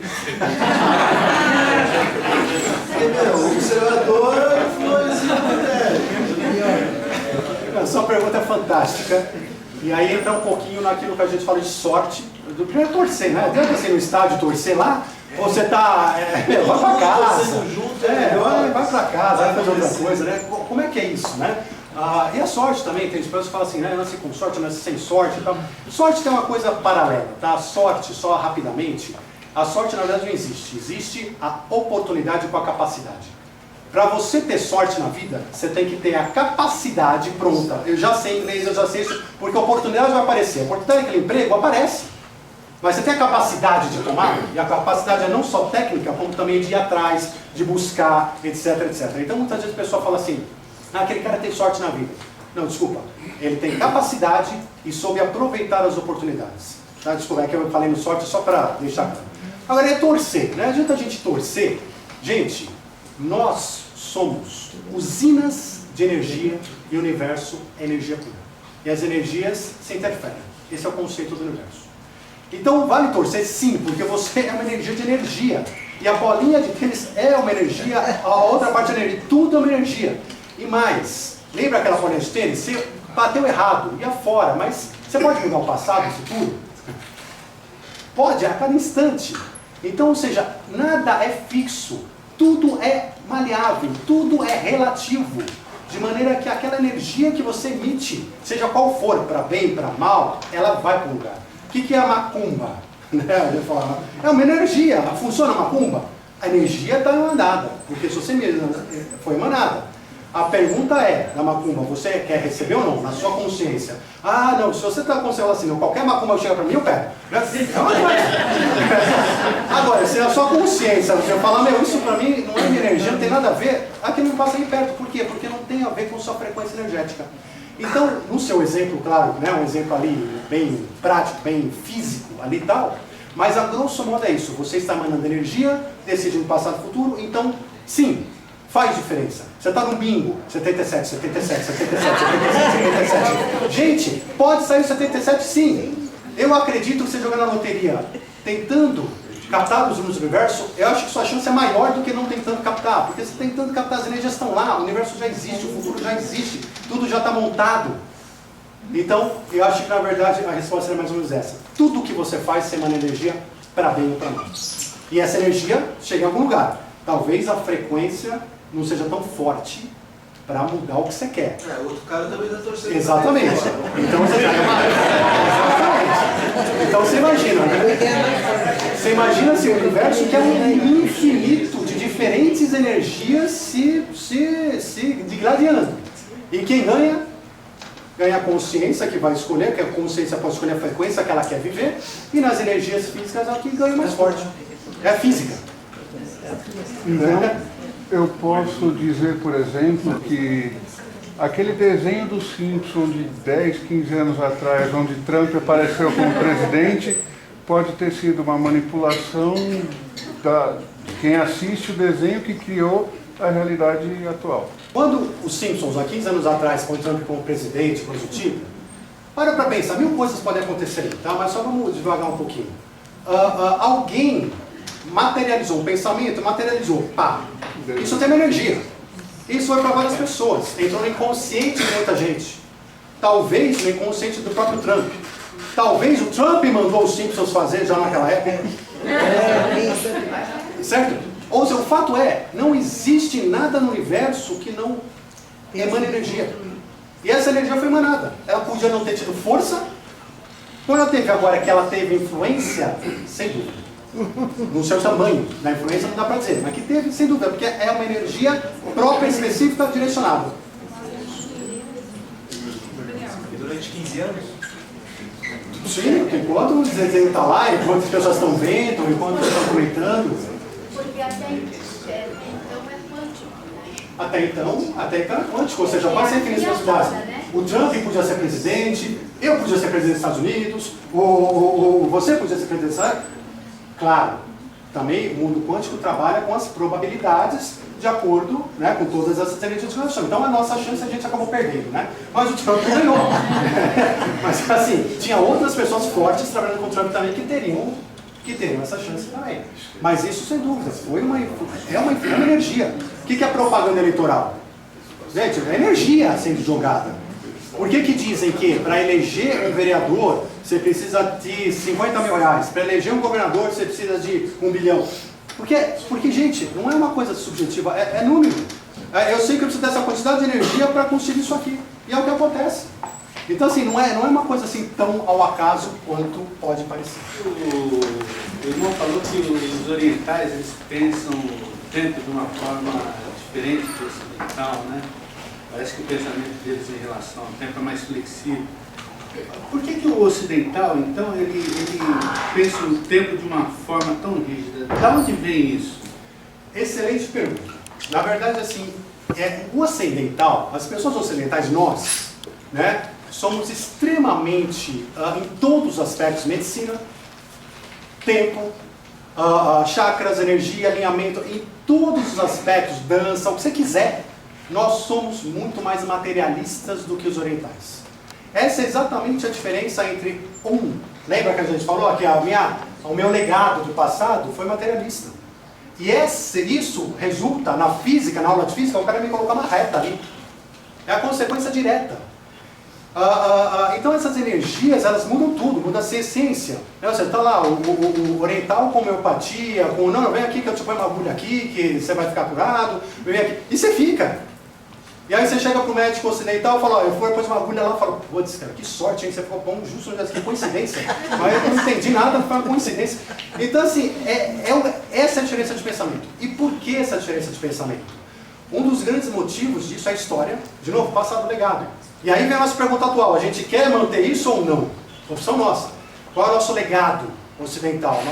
F: Porque, meu, o observador influencia a matéria.
A: A sua pergunta é fantástica. E aí entra um pouquinho naquilo que a gente fala de sorte. Do primeiro torcer, né? Adianta você ir no estádio torcer lá, ou você tá. Vai pra casa. Vai pra casa, vai fazer outra coisa, né? Como é que é isso, né? E a sorte também, tem pessoas que falam assim, né? Nasce com sorte, nasce sem sorte e tal. Sorte tem uma coisa paralela, tá? A sorte, só rapidamente, a sorte na verdade não existe. Existe a oportunidade com a capacidade. Para você ter sorte na vida, você tem que ter a capacidade pronta. Eu já sei inglês, eu já sei isso, porque a oportunidade vai aparecer. A oportunidade daquele emprego aparece. Mas você tem a capacidade de tomar, e a capacidade é não só técnica, como também de ir atrás, de buscar, etc, etc. Então muitas vezes o pessoal fala assim, aquele cara tem sorte na vida. Não, desculpa. Ele tem capacidade e soube aproveitar as oportunidades. Tá? Desculpa, é que eu falei no sorte só para deixar claro. Agora é torcer, né? Adianta a gente torcer. Gente, nós somos usinas de energia e o universo é energia pura. E as energias se interferem. Esse é o conceito do universo. Então vale torcer sim, porque você é uma energia de energia. E a bolinha de tênis é uma energia, a outra parte é energia, tudo é uma energia. E mais, lembra aquela bolinha de tênis? Você bateu errado, ia fora, mas você pode mudar o passado, o futuro? Pode, a cada instante. Então, ou seja, nada é fixo, tudo é maleável, tudo é relativo. De maneira que aquela energia que você emite, seja qual for, para bem, para mal, ela vai para um lugar. O que é a macumba? É uma energia. Funciona a macumba? A energia está emanada, porque se você mesmo foi emanada. A pergunta é, na macumba, você quer receber ou não? Na sua consciência. Ah, não, se você está com assim, não, qualquer macumba chega para mim, eu pego. Agora, se na sua consciência você falar, meu, isso para mim não é minha energia, não tem nada a ver, aquilo não passa nem perto. Por quê? Porque não tem a ver com sua frequência energética. Então, no seu exemplo, claro, né, um exemplo ali bem prático, bem físico ali e tal, mas a grosso modo é isso, você está emanando energia, decidindo passado e futuro, então, sim, faz diferença. Você está no bingo, 77, 77, 77, 77, 77. Gente, pode sair 77 sim. Eu acredito que você jogando na loteria, tentando captar os números do universo, eu acho que sua chance é maior do que não tentando captar, porque você tentando captar, as energias estão lá, o universo já existe, o futuro já existe, tudo já está montado. Então, eu acho que na verdade a resposta é mais ou menos essa. Tudo que você faz, você emana energia para bem ou para mal. E essa energia chega em algum lugar. Talvez a frequência não seja tão forte para mudar o que você quer.
F: Outro cara também está torcendo.
A: Exatamente. Então você já Exatamente. Então você imagina, né? Você imagina assim, o universo que é um infinito de diferentes energias se digladiando. E quem ganha? Ganha a consciência que vai escolher, que a consciência pode escolher a frequência que ela quer viver, e nas energias físicas ela que ganha mais forte. É a física.
G: Então, eu posso dizer, por exemplo, que aquele desenho do Simpson de 10, 15 anos atrás, onde Trump apareceu como presidente, pode ter sido uma manipulação de quem assiste o desenho que criou a realidade atual.
A: Quando os Simpsons, há 15 anos atrás, põem Trump como presidente, coisa do tipo, para pensar, 1000 coisas podem acontecer, tá? Mas só vamos devagar um pouquinho. Alguém materializou um pensamento, pá. Isso tem uma energia. Isso foi para várias pessoas. Entrou no inconsciente de muita gente. Talvez no inconsciente do próprio Trump. Talvez o Trump mandou os Simpsons fazer já naquela época. Certo? Ou seja, o fato é, não existe nada no universo que não emana energia. E essa energia foi emanada. Ela podia não ter tido força. Quando ela teve agora que ela teve influência, sem dúvida. No seu tamanho, na influência não dá para dizer, mas que teve, sem dúvida, porque é uma energia própria, específica, direcionada.
D: E durante 15 anos?
A: Sim, enquanto o desenho está lá, enquanto as pessoas estão vendo, enquanto estão comentando.
H: Porque até então é quântico, né?
A: Até então é quântico, ou seja, pode ser infinita possibilidades. O Trump podia ser presidente, eu podia ser presidente dos Estados Unidos, você podia ser presidente dos Estados Unidos. Claro, também o mundo quântico trabalha com as probabilidades de acordo, né, com todas essas energias de relação. Então a nossa chance a gente acabou perdendo, né? Mas o Trump ganhou. Mas assim, tinha outras pessoas fortes trabalhando com o Trump também que teriam essa chance também. Mas isso, sem dúvida, é uma energia. O que é propaganda eleitoral? Gente, é energia sendo jogada. Por que dizem que para eleger um vereador você precisa de 50 mil reais? Para eleger um governador você precisa de 1 bilhão? Porque, gente, não é uma coisa subjetiva, é número. Eu sei que eu preciso dessa quantidade de energia para conseguir isso aqui. E é o que acontece. Então, assim, não é uma coisa assim tão ao acaso quanto pode parecer.
F: O irmão falou que os orientais eles pensam sempre de uma forma diferente do ocidental, né? Parece que o pensamento deles em relação ao tempo é mais flexível. Por que o ocidental, então, ele pensa o tempo de uma forma tão rígida? De onde vem isso?
A: Excelente pergunta. Na verdade, assim, o ocidental, as pessoas ocidentais, nós, né, somos extremamente, em todos os aspectos, medicina, tempo, chakras, energia, alinhamento, em todos os aspectos, dança, o que você quiser, nós somos muito mais materialistas do que os orientais. Essa é exatamente a diferença entre lembra que a gente falou que o meu legado do passado foi materialista. E isso resulta na física, na aula de física, o cara me colocar uma reta ali. É a consequência direta. Então essas energias, elas mudam tudo, muda a essência. Você está lá, o oriental com homeopatia, não, vem aqui que eu te ponho uma agulha aqui, que você vai ficar curado, vem aqui, e você fica. E aí você chega para o médico ocidental e fala, eu fui, pôs uma agulha lá e fala, putz, cara, que sorte, hein? Você ficou bom justo no dia, que coincidência. Mas eu não entendi nada, foi uma coincidência. Então, assim, essa é a diferença de pensamento. E por que essa diferença de pensamento? Um dos grandes motivos disso é a história, de novo, passado, legado. E aí vem a nossa pergunta atual, a gente quer manter isso ou não? Opção nossa. Qual é o nosso legado ocidental?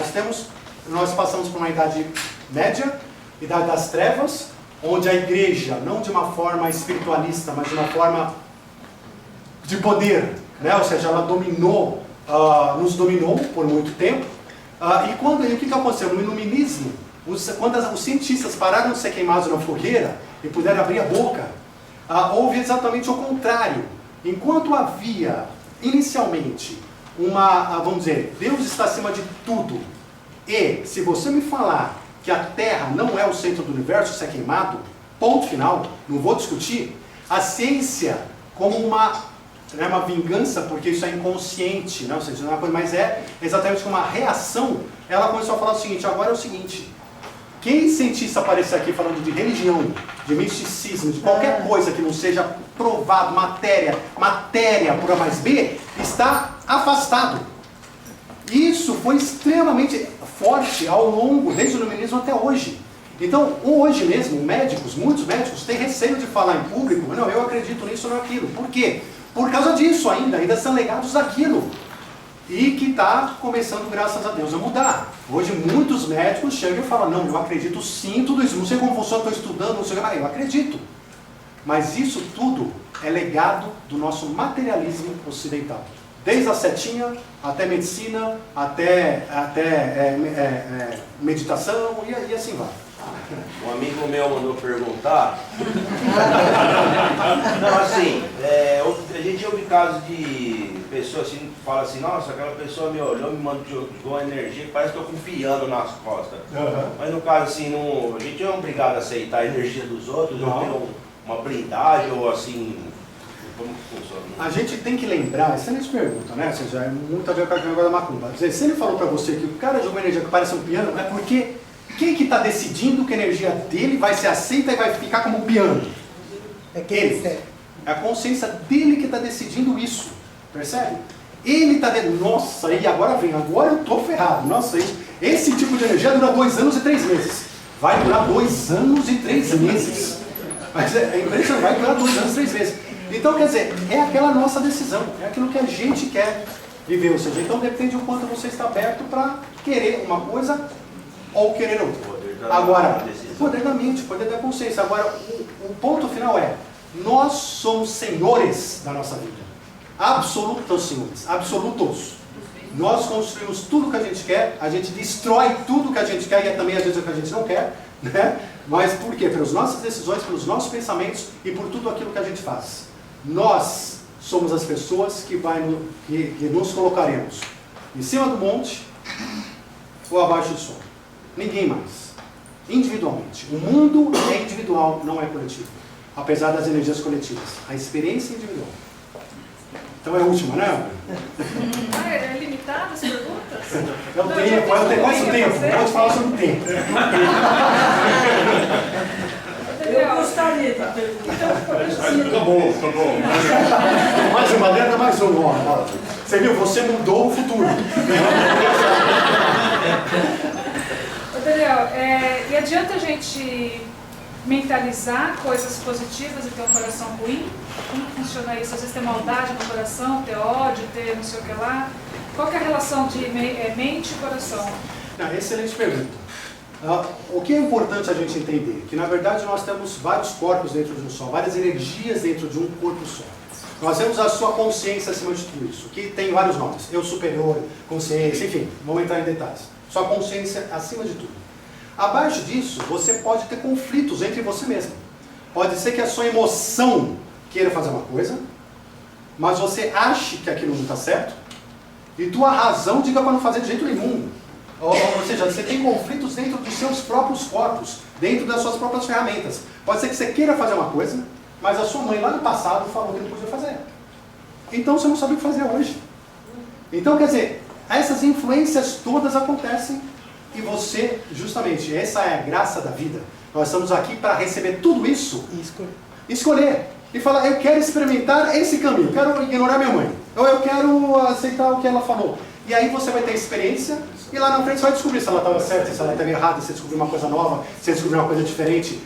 A: Nós passamos por uma idade média, idade das trevas, onde a igreja, não de uma forma espiritualista, mas de uma forma de poder, né? Ou seja, ela nos dominou por muito tempo. E o que aconteceu? No iluminismo, quando os cientistas pararam de ser queimados na fogueira e puderam abrir a boca, houve exatamente o contrário. Enquanto havia, inicialmente, vamos dizer, Deus está acima de tudo, e se você me falar que a Terra não é o centro do universo, isso é queimado, ponto final, não vou discutir. A ciência, como não é uma vingança, porque isso é inconsciente, não, ou seja, não é uma coisa, mas é exatamente como uma reação, ela começou a falar o seguinte, agora é o seguinte, quem cientista aparecer aqui falando de religião, de misticismo, de qualquer coisa que não seja provado, matéria por A mais B, está afastado. Isso foi extremamente forte ao longo, desde o iluminismo até hoje. Então, hoje mesmo, muitos médicos têm receio de falar em público, não, eu acredito nisso ou naquilo. Por quê? Por causa disso ainda são legados daquilo. E que está começando, graças a Deus, a mudar. Hoje muitos médicos chegam e falam, não, eu acredito sim em tudo isso, não sei como funciona, estou estudando, não sei o que, eu acredito. Mas isso tudo é legado do nosso materialismo ocidental. Desde a setinha, até medicina, até meditação e assim vai.
I: Um amigo meu mandou perguntar. Não, assim, a gente ouve casos de pessoas assim, que falam assim, nossa, aquela pessoa me olhou, me mandou uma energia que parece que eu tô com um piano nas costas. Mas no caso assim, a gente não é obrigado a aceitar a energia dos outros, não tem uma blindagem ou assim, como que funciona?
A: A gente tem que lembrar, excelente pergunta, né? Ou seja, é muito a ver com a negócio da macumba. Quer dizer, se ele falou para você que o cara jogou energia que parece um piano, é porque quem que está decidindo que a energia dele vai ser aceita e vai ficar como um piano?
B: É quem ele.
A: É a consciência dele que está decidindo isso, percebe? Ele está dizendo, nossa, e agora vem, agora eu estou ferrado, nossa, esse tipo de energia dura 2 anos e 3 meses. Vai durar 2 anos e 3 meses. Mas é impressionante, vai durar 2 anos e 3 meses. Então, quer dizer, é aquela nossa decisão, é aquilo que a gente quer viver, ou seja, então depende do quanto você está aberto para querer uma coisa ou querer outra. Agora, poder da mente, poder da consciência. Agora, o ponto final é, nós somos senhores da nossa vida. Absolutos senhores, absolutos. Nós construímos tudo que a gente quer, a gente destrói tudo que a gente quer e também às vezes o que a gente não quer, né? Mas por quê? Pelas nossas decisões, pelos nossos pensamentos e por tudo aquilo que a gente faz. Nós somos as pessoas que nos colocaremos em cima do monte ou abaixo do sol. Ninguém mais. Individualmente. O mundo é individual, não é coletivo. Apesar das energias coletivas. A experiência é individual. Então é a última, né?
E: É limitado as perguntas?
A: É o tempo, é quase o tempo. Pode falar sobre o tempo.
E: Eu gostaria de perguntar.
C: Tá bom.
A: Mais uma letra, mais uma. Ó. Você viu? Você mudou o futuro.
E: Daniel, e adianta a gente mentalizar coisas positivas e ter um coração ruim? Como funciona isso? Às vezes tem maldade no coração, ter ódio, ter não sei o que lá. Qual que é a relação de mente e coração?
A: Excelente pergunta. O que é importante a gente entender? Que na verdade nós temos vários corpos dentro de um só, várias energias dentro de um corpo só. Nós temos a sua consciência acima de tudo isso, que tem vários nomes. Eu superior, consciência, enfim, vamos entrar em detalhes. Sua consciência acima de tudo. Abaixo disso, você pode ter conflitos entre você mesmo. Pode ser que a sua emoção queira fazer uma coisa, mas você ache que aquilo não está certo, e tua razão diga para não fazer de jeito nenhum. Ou seja, você tem conflitos dentro dos seus próprios corpos, dentro das suas próprias ferramentas. Pode ser que você queira fazer uma coisa, mas a sua mãe lá no passado falou que não podia fazer. Então você não sabe o que fazer hoje. Então, quer dizer, essas influências todas acontecem e você, justamente, essa é a graça da vida. Nós estamos aqui para receber tudo isso e escolher. E falar, eu quero experimentar esse caminho, eu quero ignorar minha mãe, ou eu quero aceitar o que ela falou. E aí você vai ter experiência e lá na frente você vai descobrir se ela estava certa, se ela estava errada, se descobriu uma coisa nova, se descobriu uma coisa diferente.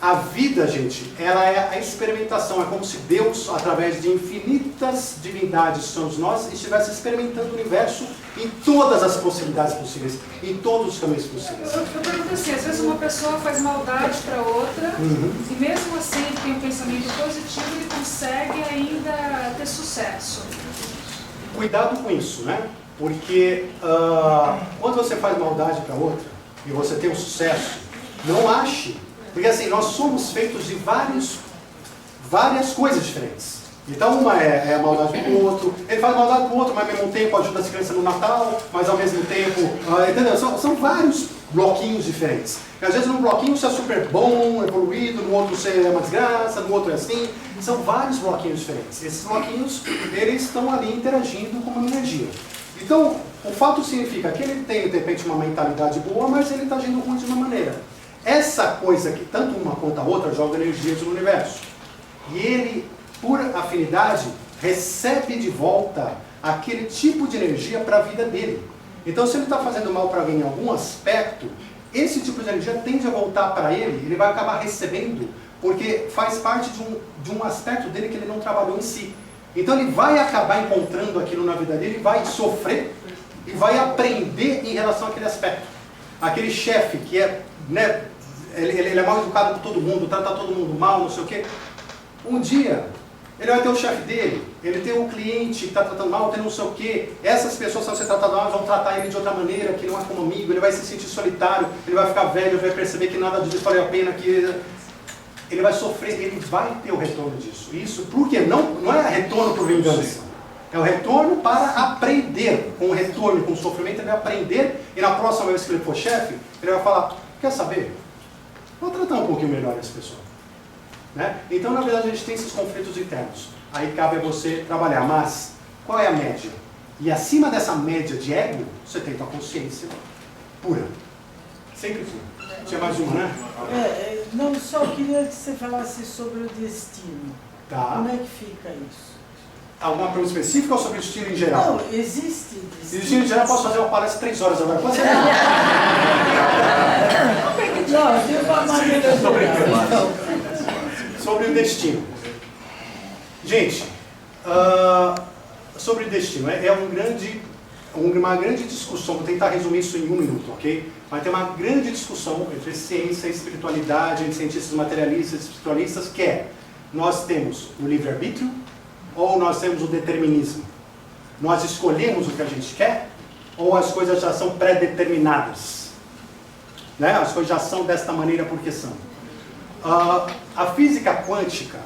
A: A vida, gente, ela é a experimentação, é como se Deus, através de infinitas divindades, somos nós, estivesse experimentando o universo em todas as possibilidades possíveis, em todos os caminhos possíveis.
E: Eu pergunto assim, às vezes uma pessoa faz maldade para outra, e mesmo assim ele tem um pensamento positivo, ele consegue ainda ter sucesso.
A: Cuidado com isso, né? Porque quando você faz maldade para outra, e você tem um sucesso, não ache. Porque assim, nós somos feitos de várias coisas diferentes. Então uma é a maldade pro outro, ele faz maldade pro outro, mas ao mesmo tempo ajuda as crianças no Natal, mas ao mesmo tempo, entendeu? São vários bloquinhos diferentes. E às vezes num bloquinho você é super bom, evoluído, no outro você é uma desgraça, no outro é assim. São vários bloquinhos diferentes. Esses bloquinhos, eles estão ali interagindo com uma energia. Então, o fato significa que ele tem, de repente, uma mentalidade boa, mas ele está agindo ruim de uma maneira. Essa coisa que tanto uma quanto a outra joga energias no universo. E ele, por afinidade, recebe de volta aquele tipo de energia para a vida dele. Então, se ele está fazendo mal para alguém em algum aspecto, esse tipo de energia tende a voltar para ele vai acabar recebendo, porque faz parte de um aspecto dele que ele não trabalhou em si. Então, ele vai acabar encontrando aquilo na vida dele, vai sofrer e vai aprender em relação àquele aspecto. Aquele chefe que é, né, ele é mal educado com todo mundo, trata todo mundo mal, não sei o quê. Um dia, Ele vai ter o chefe dele, ele tem o cliente que está tratando mal, tem não sei o quê. Essas pessoas, se você tratar mal, vão tratar ele de outra maneira, que não é como amigo, ele vai se sentir solitário, ele vai ficar velho, ele vai perceber que nada disso valeu a pena, que ele vai sofrer, ele vai ter o retorno disso. Isso porque não é retorno por vingança. É o retorno para aprender. Com o retorno, com o sofrimento, ele vai aprender, e na próxima vez que ele for chefe, ele vai falar, quer saber? Vou tratar um pouquinho melhor essa pessoa. Né? Então, na verdade, a gente tem esses conflitos internos. Aí cabe a você trabalhar. Mas, qual é a média? E acima dessa média de ego, você tem a consciência pura. Sempre pura. Tinha mais uma, né?
B: Não, só queria que você falasse sobre o destino.
A: Tá.
B: Como é que fica isso?
A: Alguma pergunta específica ou sobre o estilo em geral?
B: Não, existe destino.
A: Destino em geral, posso fazer uma palestra 3 horas agora. Pode ser?
B: Não, de uma maneira geral.
A: Sobre o destino. Gente, sobre o destino, é uma grande discussão, vou tentar resumir isso em 1 minuto, ok? Mas tem uma grande discussão entre ciência e espiritualidade, entre cientistas materialistas e espiritualistas, que é, nós temos o livre-arbítrio ou nós temos o determinismo? Nós escolhemos o que a gente quer ou as coisas já são pré-determinadas? Né? As coisas já são desta maneira porque são. A física quântica,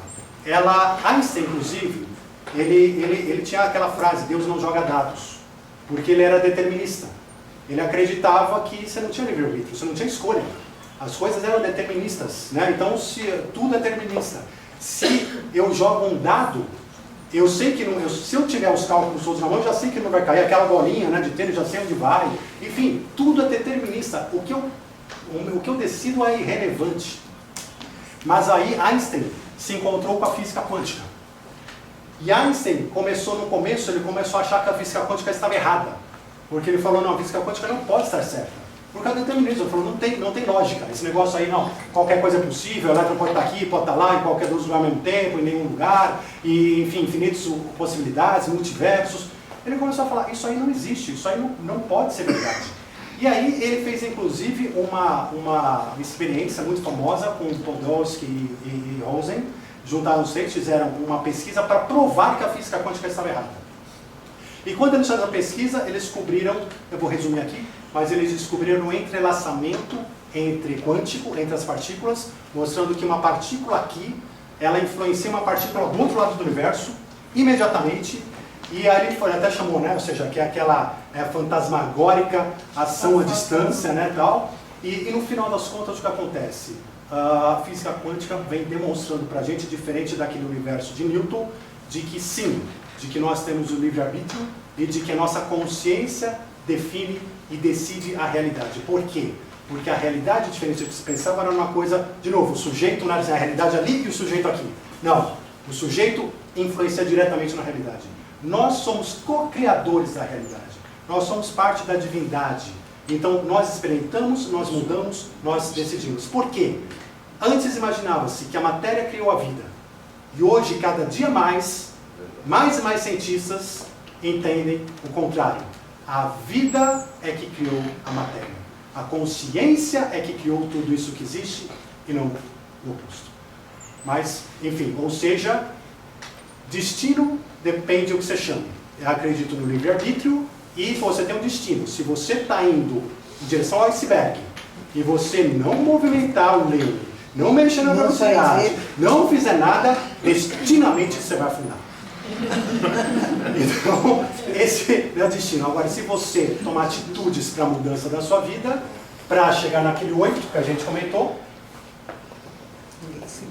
A: Einstein, inclusive, ele tinha aquela frase, Deus não joga dados, porque ele era determinista. Ele acreditava que você não tinha livre-arbítrio, você não tinha escolha. As coisas eram deterministas, né? Então, tudo é determinista. Se eu jogo um dado, eu sei que não, se eu tiver os cálculos todos na mão, eu já sei que não vai cair aquela bolinha, né, de tênis, já sei onde vai. Enfim, tudo é determinista. O que eu decido é irrelevante. Mas aí Einstein se encontrou com a física quântica. E Einstein no começo, ele começou a achar que a física quântica estava errada. Porque ele falou, não, a física quântica não pode estar certa. Por causa do determinismo, ele falou, não tem lógica. Esse negócio aí, não, qualquer coisa é possível, o elétron pode estar aqui, pode estar lá, em qualquer dos lugares ao mesmo tempo, em nenhum lugar, e enfim, infinitas possibilidades, multiversos. Ele começou a falar, isso aí não existe, isso aí não pode ser verdade. E aí ele fez, inclusive, uma experiência muito famosa com Podolsky e Rosen. Juntaram os três, fizeram uma pesquisa para provar que a física quântica estava errada. E quando eles fizeram a pesquisa, eles descobriram, eu vou resumir aqui, mas eles descobriram um entrelaçamento quântico, entre as partículas, mostrando que uma partícula aqui, ela influencia uma partícula do outro lado do universo, imediatamente. E aí ele até chamou, né, ou seja, que é aquela fantasmagórica ação à distância, né, tal. E no final das contas, o que acontece? A física quântica vem demonstrando para a gente, diferente daquele universo de Newton, de que sim, de que nós temos o livre-arbítrio e de que a nossa consciência define e decide a realidade. Por quê? Porque a realidade, diferente do que se pensava, era uma coisa, de novo, o sujeito, não era a realidade ali e o sujeito aqui. Não, o sujeito influencia diretamente na realidade. Nós somos co-criadores da realidade. Nós somos parte da divindade. Então, nós experimentamos, nós mudamos, nós decidimos. Por quê? Antes imaginava-se que a matéria criou a vida. E hoje, cada dia mais e mais cientistas entendem o contrário. A vida é que criou a matéria. A consciência é que criou tudo isso que existe e não o oposto. Mas, enfim, ou seja, destino depende do que você chama. Eu acredito no livre-arbítrio e você tem um destino. Se você está indo em direção ao iceberg e você não movimentar o leme, não mexer na velocidade, não fizer nada, destinamente você vai afundar. Então, esse é o destino. Agora, se você tomar atitudes para a mudança da sua vida, para chegar naquele 8 que a gente comentou,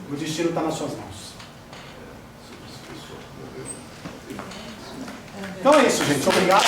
A: o destino está nas suas mãos. Então é isso, gente. Obrigado.